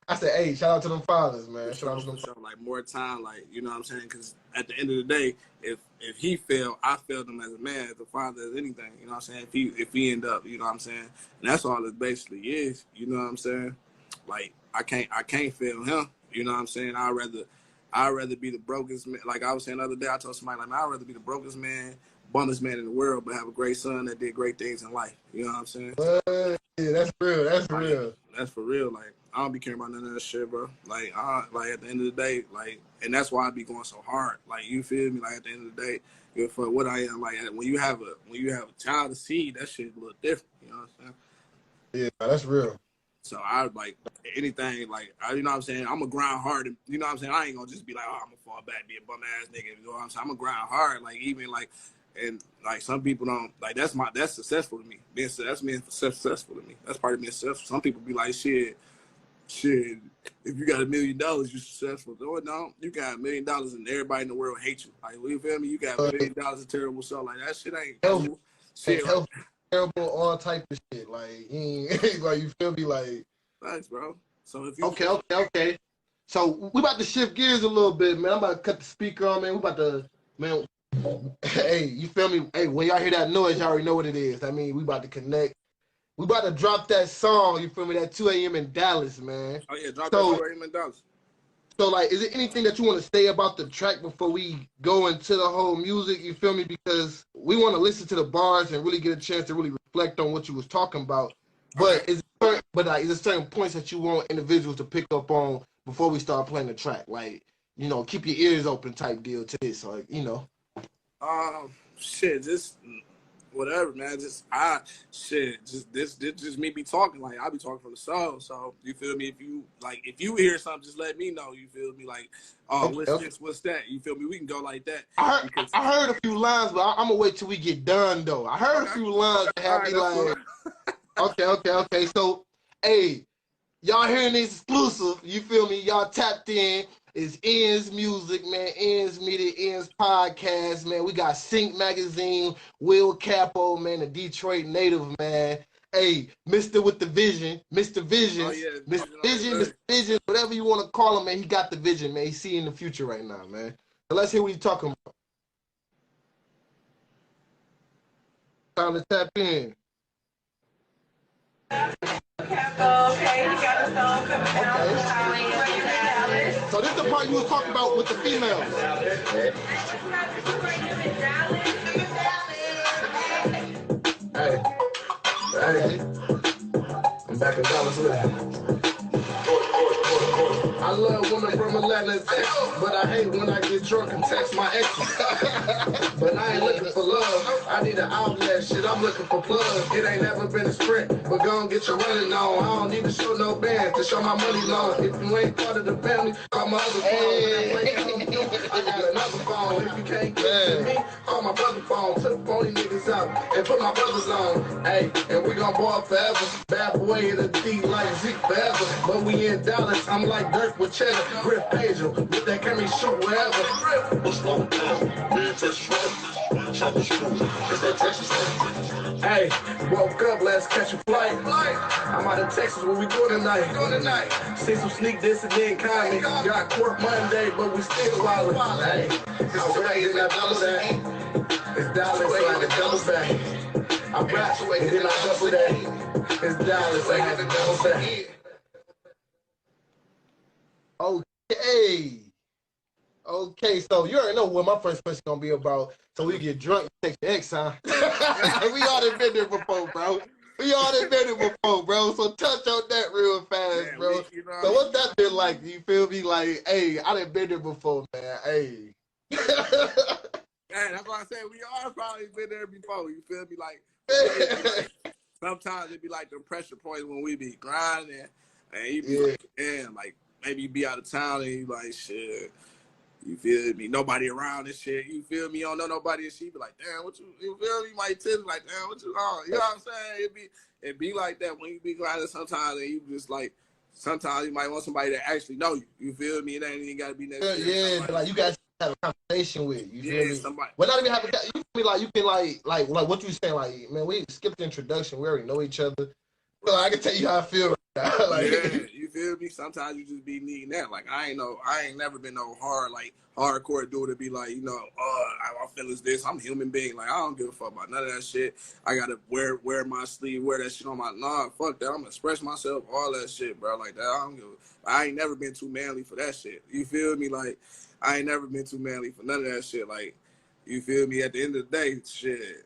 I said, hey, shout out to them fathers, man. Shout out to them fathers. Like more time, like, you know what I'm saying? Because at the end of the day, if he failed, I failed him as a man, as a father, as anything. You know what I'm saying? If he end up, you know what I'm saying? And that's all it basically is. You know what I'm saying? Like I can't fail him. You know what I'm saying? I'd rather be the brokest man. Like I was saying the other day, I told somebody, like, man, I'd rather be the brokest man, bummest man in the world, but have a great son that did great things in life. You know what I'm saying? Yeah, that's real. That's like, real. That's for real. Like, I don't be caring about none of that shit, bro. Like at the end of the day, like, and that's why I be going so hard. Like, you feel me? Like, at the end of the day, for what I am, like, when you have a child to see, that shit a little different. You know what I'm saying? Yeah, that's real. So I like anything, like, you know what I'm saying? I'm gonna grind hard, and you know what I'm saying? I ain't gonna just be like, oh, I'm gonna fall back, be a bum ass nigga. You know what I'm saying? I'm gonna grind hard, like, even like, and like some people don't like that's successful to me. That's being successful to me. That's part of being successful. Some people be like, shit. If you got $1 million, you're successful. No, you got $1 million and everybody in the world hates you. Like, you feel me? You got $1 million of terrible stuff. Like, that shit ain't cool. Shit, health, terrible, all type of shit. Like, like, you feel me? Like, thanks, bro. So if you okay. So we about to shift gears a little bit, man. I'm about to cut the speaker on, man. We about to, man. Hey, you feel me? Hey, when y'all hear that noise, y'all already know what it is. I mean, we about to connect. We about to drop that song, you feel me, that 2 a.m. in Dallas, man. Oh, yeah, drop that 2 a.m. in Dallas. So, like, is there anything that you want to say about the track before we go into the whole music, you feel me? Because we want to listen to the bars and really get a chance to really reflect on what you was talking about. But okay. is there certain points that you want individuals to pick up on before we start playing the track? Like, you know, keep your ears open type deal to this, like, you know. Shit, just whatever, man. Just just me be talking. Like, I be talking from the soul. So you feel me? If you hear something, just let me know. You feel me? Like, oh, what's this? What's that? You feel me? We can go like that. I heard a few lines, but I'm gonna wait till we get done though. I heard a few lines that have me like, okay. So, hey, y'all hearing this exclusive? You feel me? Y'all tapped in. It's Ian's Music, man. Ian's Media, Ian's Podcast, man. We got Sync Magazine, Will Capo, man, the Detroit native, man. Hey, Mr. with the Vision, Mr. Vision, oh, yeah, Mr. Vision, whatever you want to call him, man. He got the vision, man. He's seeing the future right now, man. So let's hear what he's talking about. Time to tap in. Okay, you got a song coming out. So this is the part you was talking about with the females. Hey. I'm back in Dallas with it. I love women from Atlanta, Texas, but I hate when I get drunk and text my ex. But I ain't looking for love. I need an outlet. Shit, I'm looking for plugs. It ain't never been a sprint, but go and get your running on. I don't need to show no bands to show my money long. If you ain't part of the family, call my other phone. I got another phone. If you can't get to me, call my brother's phone. Took the phony niggas out and put my brothers on. Hey, and we gon' ball forever. Bad boy in the D like Zeke forever. But we in Dallas. I'm like Dirk with cheddar, Griff Angel, with that camera shoot wherever. Hey, woke up, let's catch a flight. I'm out of Texas, what we doing tonight? See some sneak this and then kindly. Got court Monday, but we still wildin'. Hey, it's raising that double that. It's Dallas, so I had to double back. I rap, and then I double that. It's Dallas, I had to double back. Okay. Okay, so you already know what my first question gonna be about. So we get drunk, you take your ex, huh? We all done been there before, bro. We all done been there before, bro. So touch on that real fast, Man, bro. you know what I So mean? what's that been like? You feel me? Like, hey, I done been there before, man. Hey. Man, that's why I said we all probably been there before. You feel me? Like, for me, it be like sometimes it be like the pressure points when we be grinding, and you be like, damn, like maybe you be out of town and you like, shit. You feel me? Nobody around and shit. You feel me? You don't know nobody and she be like, damn, what you feel me? You might tell me like, damn, what you on? You know what I'm saying? It be like that when you be grinding sometimes and you just like, sometimes you might want somebody that actually know you. You feel me? It ain't even gotta be next year. Yeah, like you guys have a conversation with. You feel Yeah, me? somebody. Well, not even have a. You feel me? Like you can like what you saying? Like, man, we skipped the introduction. We already know each other. So I can tell you how I feel right now. Like, Yeah, you feel me? Sometimes you just be needing that. Like I ain't never been no hardcore dude to be like, you know, I feel is this. I'm a human being. Like I don't give a fuck about none of that shit. I gotta wear my sleeve, wear that shit on my fuck that. I'm gonna express myself, all that shit, bro. Like that. I ain't never been too manly for that shit. You feel me? Like I ain't never been too manly for none of that shit. Like, you feel me? At the end of the day, shit.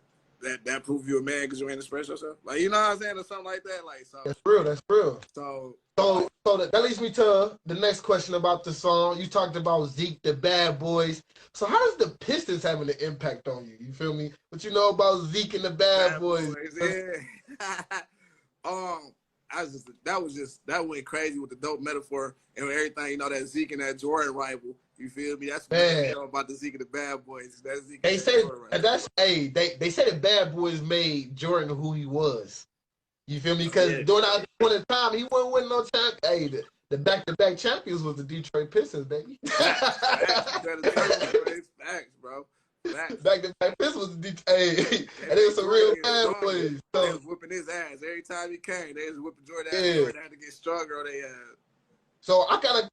That prove you a man because you ain't express yourself. Like, you know what I'm saying? Or something like that. Like, so. that's real. That's real. So That leads me to the next question about the song. You talked about Zeke, the Bad Boys. So how does the Pistons having an impact on you? You feel me? What you know about Zeke and the Bad Boys? yeah. That went crazy with the dope metaphor and everything. You know, that Zeke and that Jordan rival. You feel me? That's what I know about the Zeke and the Bad Boys. That Zeke They and say Jordan rival. they say the Bad Boys made Jordan who he was. You feel me? Because during that point in time, he wasn't winning no champ. Hey, the back-to-back champions was the Detroit Pistons, baby. Facts, bro. Facts. Back-to-back Pistons was the Detroit. Hey, and they was some real bad boys. They So, was whipping his ass every time he came. They was whipping Jordan ass. Yeah. Jordan had to get stronger on their ass. So I kind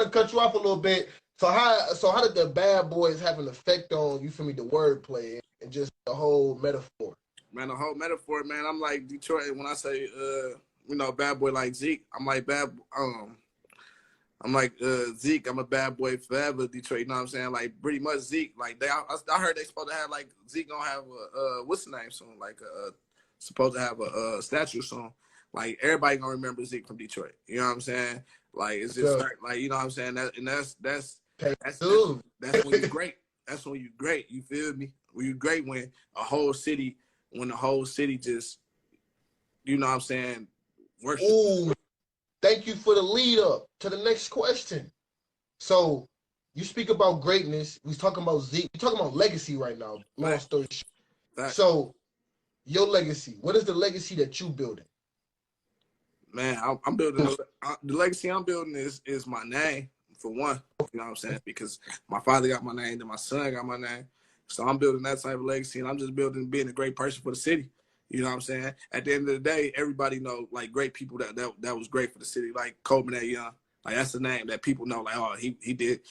of cut you off a little bit. So how did the Bad Boys have an effect on you? Feel me? The wordplay and just the whole metaphor. Man, the whole metaphor, man. I'm like Detroit. When I say, you know, bad boy like Zeke, I'm like I'm like Zeke. I'm a bad boy forever, Detroit. You know what I'm saying? Like pretty much Zeke. Like I heard they supposed to have like Zeke gonna have a what's the name soon? Like supposed to have a statue soon. Like everybody gonna remember Zeke from Detroit. You know what I'm saying? Like it's just like you know what I'm saying. That's when you're great. That's when you're great. You feel me? When you're great when the whole city just, you know what I'm saying, worship. Ooh, thank you for the lead up to the next question. So you speak about greatness. We talking about Zeke. We talking about legacy right now. Long story short. So your legacy. What is the legacy that you building? Man, I'm building the legacy I'm building is my name for one. You know what I'm saying? Because my father got my name, then my son got my name. So I'm building that type of legacy, and I'm just building being a great person for the city. You know what I'm saying? At the end of the day, everybody know like great people that was great for the city, like Coleman that Young. Like that's the name that people know. Like, oh, he did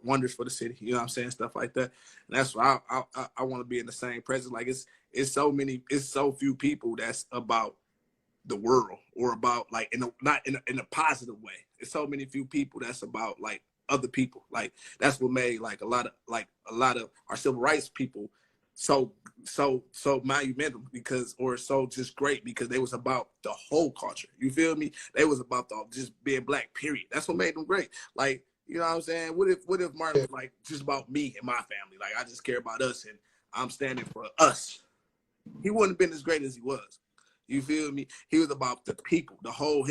wonders for the city. You know what I'm saying? Stuff like that. And that's why I want to be in the same presence. Like it's so few people that's about the world or about like not in a positive way. It's so many few people that's about like other people. Like that's what made like a lot of our civil rights people so monumental or so just great because they was about the whole culture. You feel me? They was about just being black, period. That's what made them great. Like, you know what I'm saying? What if Martin was like just about me and my family? Like I just care about us and I'm standing for us. He wouldn't have been as great as he was. You feel me? He was about the people, the whole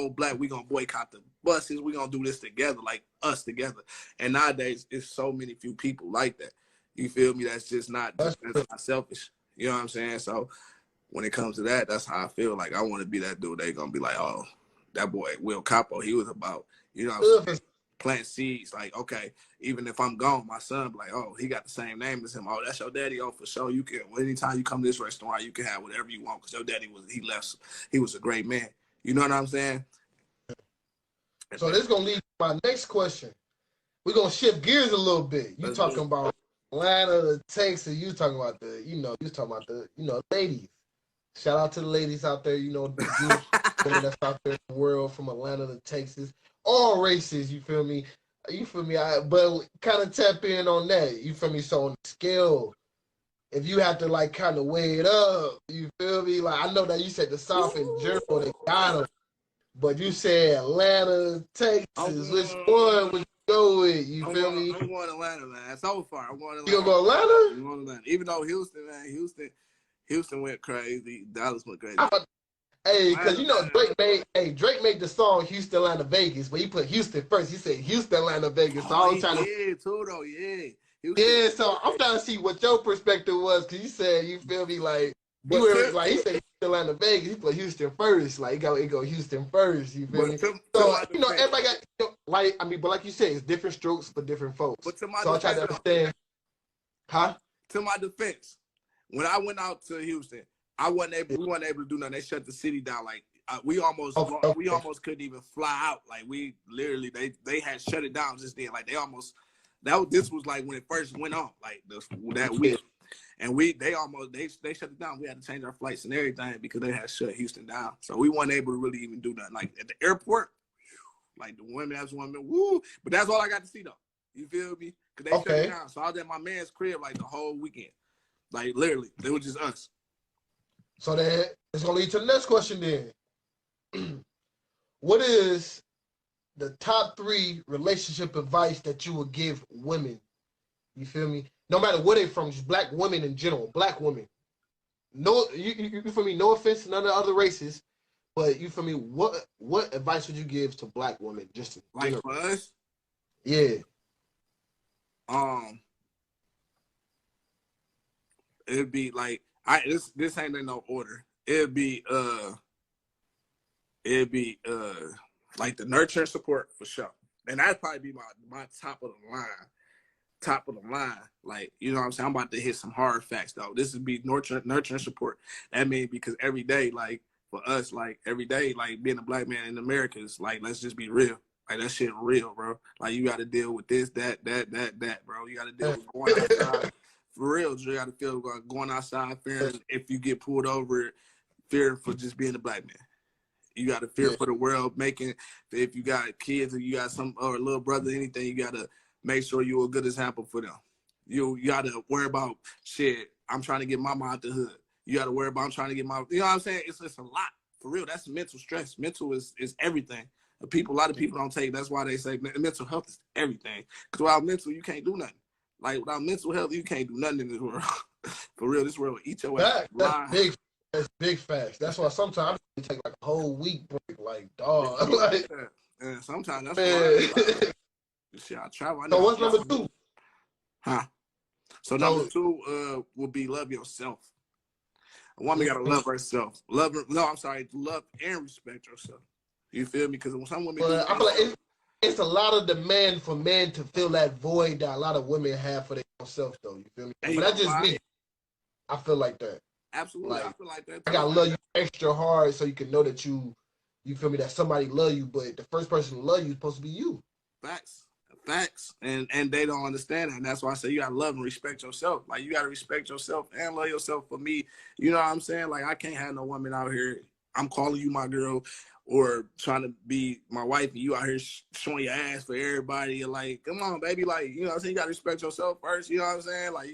black, we gonna boycott the buses, we gonna do this together, like us together. And nowadays, it's so many few people like that. You feel me? That's not selfish. You know what I'm saying? So when it comes to that, that's how I feel. Like I want to be that dude. They gonna be like, oh, that boy Will Capo, he was about, you know what I'm saying? Plant seeds, like, okay, even if I'm gone, my son be like, oh, he got the same name as him. Oh, that's your daddy. Oh, for sure. You can, anytime you come to this restaurant, you can have whatever you want because your daddy he was a great man. You know what I'm saying? So this is going to lead to my next question. We're going to shift gears a little bit. You talking about Atlanta, the Texas. You talking about the ladies. Shout out to the ladies out there, you know, the beautiful women that's out there in the world from Atlanta to Texas. All races, you feel me? You feel me? But kind of tap in on that. You feel me? So on the scale, if you have to like kind of weigh it up, you feel me? Like I know that you said the South in general they got them, but you said Atlanta, Texas. Which one would you go with? You feel me? I'm going to Atlanta, man. So far, I'm going to Atlanta. You gonna go Atlanta? I'm going to Atlanta. Even though Houston, man, Houston went crazy. Dallas went crazy. Hey, because you know Drake made the song Houston, Atlanta, Vegas, but he put Houston first. He said Houston, Atlanta, Vegas. So I was trying to. Yeah, too though. Yeah. Yeah, so I'm trying to see what your perspective was, because you said, you feel me, like, you were, like, he said Houston, Atlanta, Vegas, he put Houston first, like, it go Houston first, you feel me? So, you know, everybody got, you know, like, I mean, but like you said, it's different strokes for different folks. But to my so I try to understand, To my defense, when I went out to Houston, we wasn't able to do nothing. They shut the city down, like, we almost couldn't even fly out. Like, we literally, they had shut it down just then, like, this was like when it first went on, like that week, and they shut it down. We had to change our flights and everything because they had shut Houston down. So we weren't able to really even do nothing. Like at the airport, like the women, woo. But that's all I got to see though. You feel me? Because they shut it down. So I was at my man's crib like the whole weekend. Like literally, it was just us. So then it's gonna lead to the next question then. What is the top 3 relationship advice that you would give women? You feel me? No matter where they from, just black women in general, black women. No, you feel me? No offense to none of the other races, but you feel me? What advice would you give to black women? Just like for us? Yeah. It'd be like this ain't in no order. It'd be like the nurture and support for sure. And that'd probably be my top of the line. Top of the line. Like, you know what I'm saying? I'm about to hit some hard facts though. This would be nurture and support. That means because every day, like for us, like every day, like being a black man in America is like, let's just be real. Like that shit real, bro. Like you gotta deal with this, that, bro. You gotta deal with going outside. For real, you gotta feel going outside fearing if you get pulled over, fearing for just being a black man. You got to fear for the world, if you got kids or you got or a little brother, anything, you got to make sure you're a good example for them. You got to worry about, shit, I'm trying to get mama out the hood. You got to worry about, I'm trying to get my, you know what I'm saying? It's a lot. For real, that's mental stress. Mental is everything. A lot of people don't take, that's why they say mental health is everything. Because without mental, you can't do nothing. Like, without mental health, you can't do nothing in this world. For real, this world will eat your ass. That's big facts. That's why sometimes I take like a whole week break, like dog. Like, and sometimes that's why shit, I travel. So what's number 2? So number 2 will be love yourself. A woman gotta love herself. Love and respect yourself. You feel me? Because when some women I feel like it's a lot of demand for men to fill that void that a lot of women have for themselves, though. You feel me? But that's just me. I feel like that. Absolutely, like, I feel like that too. I gotta love you extra hard so you can know that you feel me, that somebody love you, but the first person to love you is supposed to be you. Facts, and they don't understand it, and that's why I say you gotta love and respect yourself. Like you gotta respect yourself and love yourself. For me, you know what I'm saying? Like I can't have no woman out here. I'm calling you my girl, or trying to be my wife, and you out here showing your ass for everybody. You're like, come on, baby, like you know what I'm saying? You gotta respect yourself first. You know what I'm saying? Like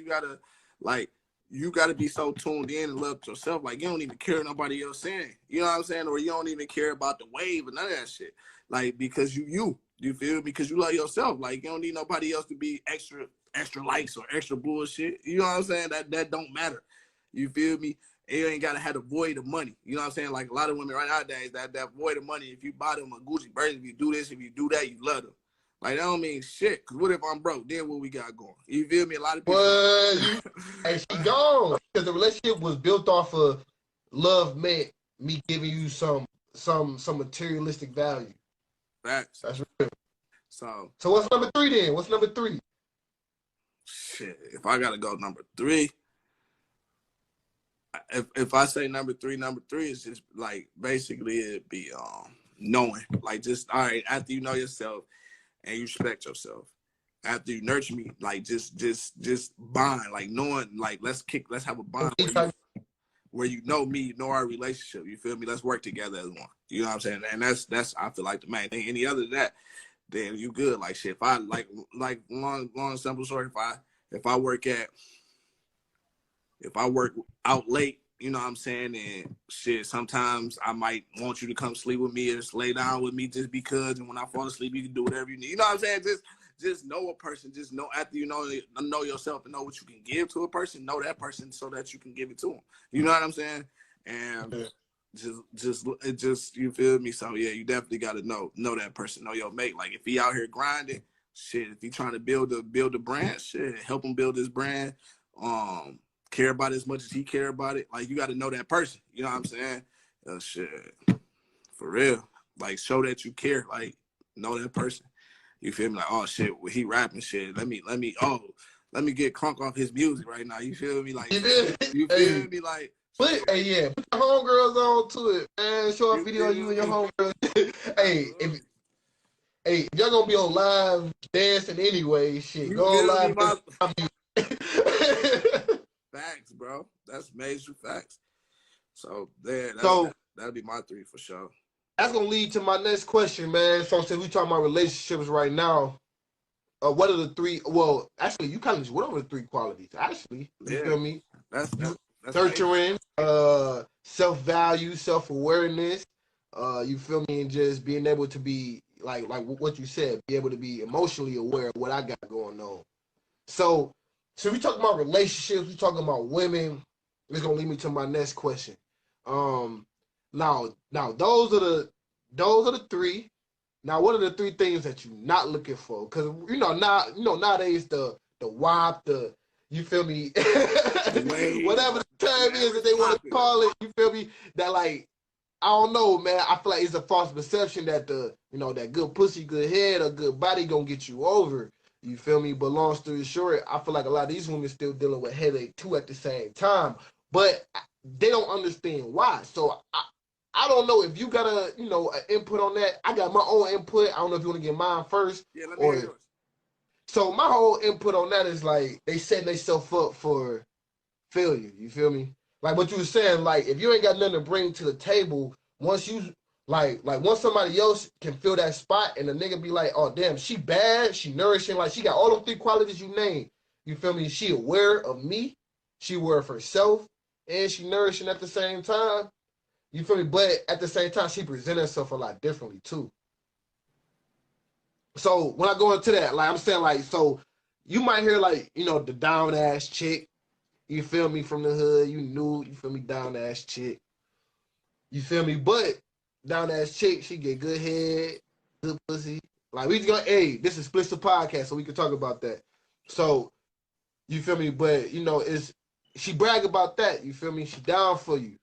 you gotta be so tuned in and love yourself. Like you don't even care what nobody else saying. You know what I'm saying? Or you don't even care about the wave or none of that shit. Like because you feel me? Because you love yourself. Like you don't need nobody else to be extra likes or extra bullshit. You know what I'm saying? That don't matter. You feel me? You ain't gotta have the void of money. You know what I'm saying? Like a lot of women right nowadays, that void of money. If you buy them a Gucci Bird, if you do this, if you do that, you love them. Like, that don't mean shit. Because what if I'm broke? Then what we got going? You feel me? A lot of people... And she gone. Because the relationship was built off of love meant me giving you some materialistic value. Facts. That's real. So what's number 3 then? What's number 3? Shit. If I got to go number 3... If I say number three is just, like, basically it'd be knowing. Like, just, all right, after you know yourself, and you respect yourself. After you nurture me, like just bond, like knowing, like let's have a bond where you know me, you know our relationship. You feel me? Let's work together as one. You know what I'm saying? And that's I feel like the main thing. Any other than that, then you good. Like shit, if I like long simple story, if I work out late, you know what I'm saying, and shit, sometimes I might want you to come sleep with me or just lay down with me just because, and when I fall asleep, you can do whatever you need. You know what I'm saying? Just know a person. Just know after you know yourself and know what you can give to a person, know that person so that you can give it to them. You know what I'm saying? And just you feel me? So yeah, you definitely got to know that person, know your mate. Like if he out here grinding, shit, if he trying to build a brand, shit, help him build his brand. Care about it as much as he care about it. Like you got to know that person. You know what I'm saying? Shit, for real. Like show that you care. Like know that person. You feel me? Like oh shit, well, he rapping shit. Let me get crunk off his music right now. You feel me? Like you feel me? Like put your homegirls on to it, man. Show a video of you and your homegirls. If y'all gonna be on live dancing anyway, shit, you go on feel live. Facts, bro. That's major facts. So that'd be my 3 for sure. That's gonna lead to my next question, man. So since we talking about relationships right now, what are the 3? Well, actually, you kind of just went over the 3 qualities. Actually, you feel me? That's nurturing, self-value, self-awareness. You feel me? And just being able to be like what you said, be able to be emotionally aware of what I got going on. So we talking about relationships, we talking about women. It's gonna lead me to my next question. Now those are the 3. Now, what are the 3 things that you're not looking for? Because nowadays the WAP, you feel me, whatever the term is that they want to call it, you feel me, that like I don't know, man. I feel like it's a false perception that that good pussy, good head, or good body gonna get you over. You feel me? But long story short, I feel like a lot of these women still dealing with headache too at the same time. But they don't understand why. So I don't know if you got an input on that. I got my own input. I don't know if you want to get mine first. Yeah, let me hear yours. So my whole input on that is like they setting themselves up for failure. You feel me? Like what you were saying, like if you ain't got nothing to bring to the table, once you once somebody else can fill that spot and the nigga be like, oh damn, she bad, she nourishing, like she got all those 3 qualities you named. You feel me? She aware of me, she aware of herself, and she nourishing at the same time. You feel me? But at the same time, she presents herself a lot differently too. So when I go into that, like I'm saying, like, so you might hear like, the down ass chick. You feel me, from the hood, you feel me, down ass chick. You feel me? But down ass chick, she get good head, good pussy. Like we just gonna, hey, this is Explicit Podcast, so we can talk about that. So, you feel me? But she brag about that, you feel me? She down for you.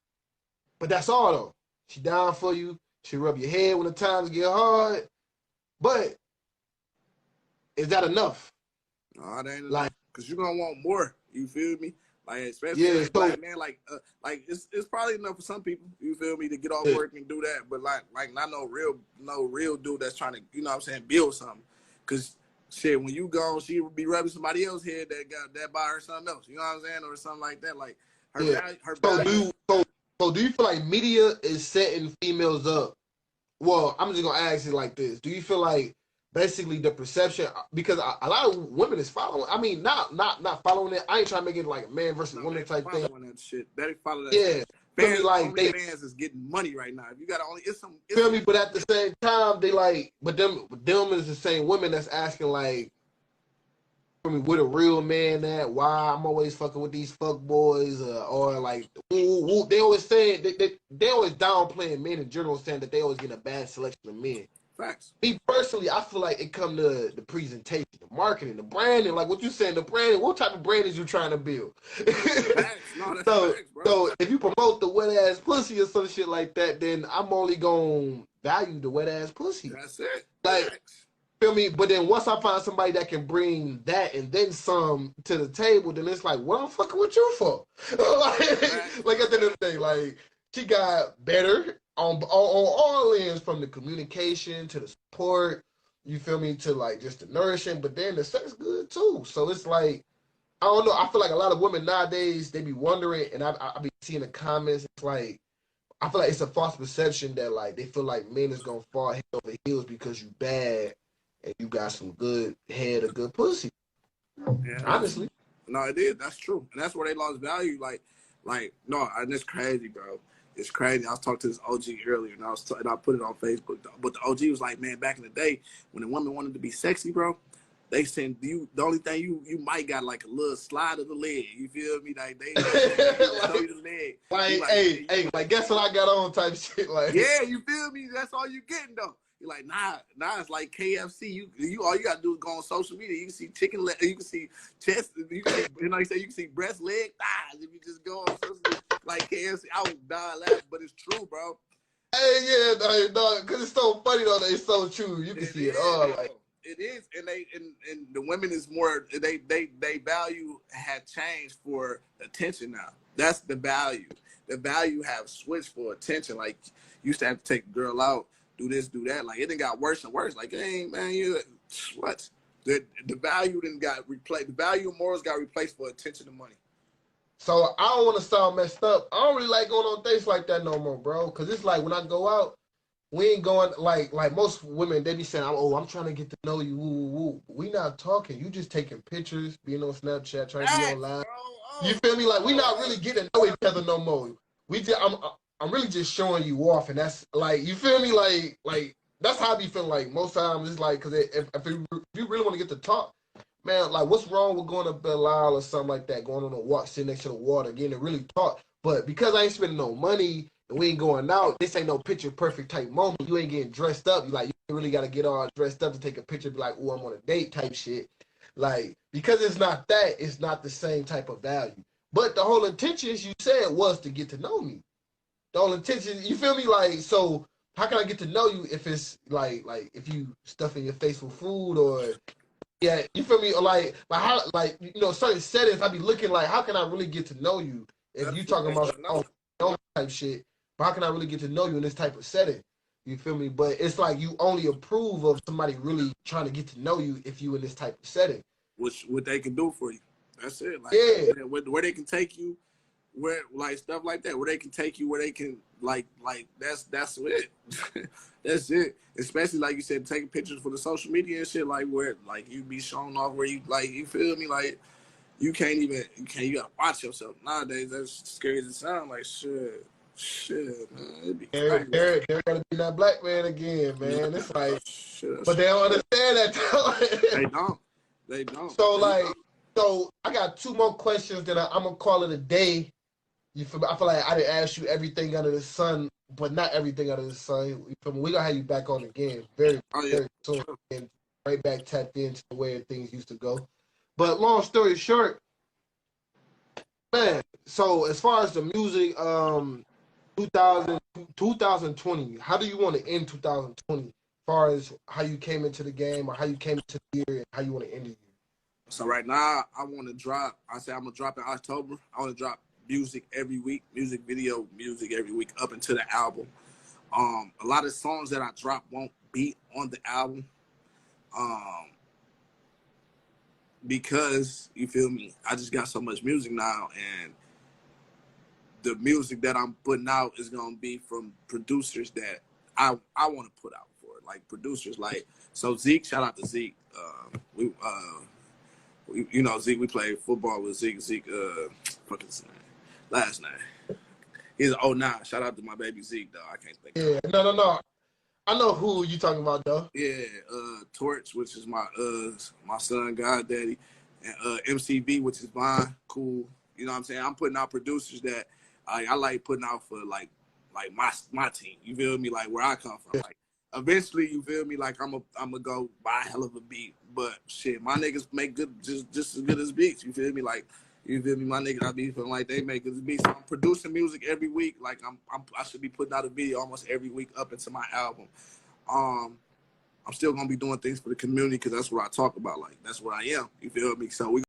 But that's all though. She down for you. She rub your head when the times get hard. But is that enough? No, it ain't like, enough. Cause you're gonna want more. You feel me? Like especially black man, like it's probably enough for some people. You feel me, to get off work and do that. But like not no real dude that's trying to, you know what I'm saying, build something. Cause shit, when you gone, she would be rubbing somebody else's head that got that buy her something else. You know what I'm saying, or something like that. Like her value. So do you feel like media is setting females up? Well, I'm just gonna ask it like this: do you feel like basically the perception, because a lot of women is following? I mean, not following it. I ain't trying to make it like a man versus woman type thing. That shit. They follow that. Yeah, fans, like fans is getting money right now. If you got only, feel me. But at the same time, they like, but them is the same women that's asking like, with a real man at, why I'm always fucking with these fuck boys, or like, ooh, they always saying they always downplaying men in general, saying that they always get a bad selection of men. Facts. Me personally, I feel like it come to the presentation, the marketing, the branding, like what you saying, the branding. What type of brand is you trying to build? Facts. No, that's facts, bro. So if you promote the wet ass pussy or some shit like that, then I'm only gonna value the wet ass pussy. That's it. Like. Facts. Feel me? But then once I find somebody that can bring that and then some to the table, then it's like, what I'm fucking with you for? like at the end of the day, like she got better on all ends, from the communication to the support, you feel me, to like just the nourishing, but then the sex good too. So it's like, I don't know. I feel like a lot of women nowadays, they be wondering, and I be seeing the comments, it's like, I feel like it's a false perception that like they feel like men is gonna fall head over heels because you bad and you got some good head or good pussy. Yeah, Honestly. no, it is. That's true, and that's where they lost value. No, and it's crazy, bro. It's crazy. I was talking to this OG earlier, and I put it on Facebook. But the OG was like, man, back in the day when a woman wanted to be sexy, bro, they send you. The only thing you might got like a little slide of the leg. You feel me? Like they show you the leg. Like, hey, like guess what I got on type shit. Like, yeah, you feel me? That's all you getting though. You're like, nah, it's like KFC. You all you gotta do is go on social media. You can see chicken leg, you can see chest, you can see, you can see breast, leg, thighs. If you just go on social media, like KFC, I would die laughing, but it's true, bro. hey, yeah, no, because it's so funny though. That it's so true. You can see it all. Like, it is, and the women is more. They value had changed for attention now. That's the value. The value have switched for attention. Like you used to have to take a girl out, do this, do that. Like it done got worse and worse. Like, hey man, what? The value didn't got replaced. The value of morals got replaced for attention and money. so I don't want to sound messed up. I don't really like going on dates like that no more, bro. Because it's like when I go out, we ain't going like most women. They be saying, "Oh, I'm trying to get to know you." Woo, woo, woo. We not talking. You just taking pictures, being on Snapchat, trying to be online. You feel me? Like we not really getting to know each other no more. I'm really just showing you off, and that's like, you feel me? Like that's how I be feeling. Like most times it's like, because if you really want to get to talk, man, like what's wrong with going to Belle Isle or something like that, going on a walk, sitting next to the water, getting to really talk. But because I ain't spending no money and we ain't going out, this ain't no picture perfect type moment. You ain't getting dressed up. You really got to get all dressed up to take a picture, be like, oh, I'm on a date type shit. Like, because it's not that, it's not the same type of value. But the whole intention, as you said, was to get to know me. The whole intention, you feel me? Like, so how can I get to know you if it's like if you stuffing your face with food, or yeah, you feel me? Or like how, like, certain settings, I be looking like, how can I really get to know you if you talking about some type shit? But how can I really get to know you in this type of setting? You feel me? But it's like you only approve of somebody really trying to get to know you if you in this type of setting. What they can do for you. That's it. Like, yeah. Where they can take you, where like stuff like that, where they can take you, where they can like that's it. That's it. Especially like you said, taking pictures for the social media and shit, like where like you be showing off where you like, you feel me? Like you gotta watch yourself nowadays. That's scary as it sounds. Like shit, man. It'd be crazy. They're gonna be that black man again, man. It's like, but they don't understand that. They don't. So I got two more questions that I'm gonna call it a day. You feel me? I feel like I didn't ask you everything under the sun, but not everything under the sun. You feel me? We gonna have you back on again very soon, and right back tapped into the way things used to go. But long story short, man. So as far as the music, 2020, how do you want to end 2020? As far as how you came into the game, or how you came into the year, and how you want to end the year. So right now, I want to drop. I say I'm gonna drop in October. I want to drop music every week, music every week up into the album. A lot of songs that I drop won't be on the album, because you feel me. I just got so much music now, and the music that I'm putting out is gonna be from producers that I want to put out for it, like producers like Zeke. Shout out to Zeke. Zeke, we played football with Zeke. Fucking his name. Last name. He's 09. Shout out to my baby Zeke, though. I can't think of it. No. I know who you talking about, though. Yeah, Torch, which is my son, Goddaddy, and MCV, which is Vine, cool. You know what I'm saying? I'm putting out producers that I like putting out for like my team. You feel me? Like where I come from. Like eventually, you feel me? Like I'm gonna go buy a hell of a beat, but shit, my niggas make good, just as good as beats. You feel me? Like, you feel me? My niggas, I be feeling like they make good beats. So I'm producing music every week. Like I should be putting out a video almost every week up into my album. I'm still gonna be doing things for the community because that's what I talk about. Like that's what I am. You feel me? So we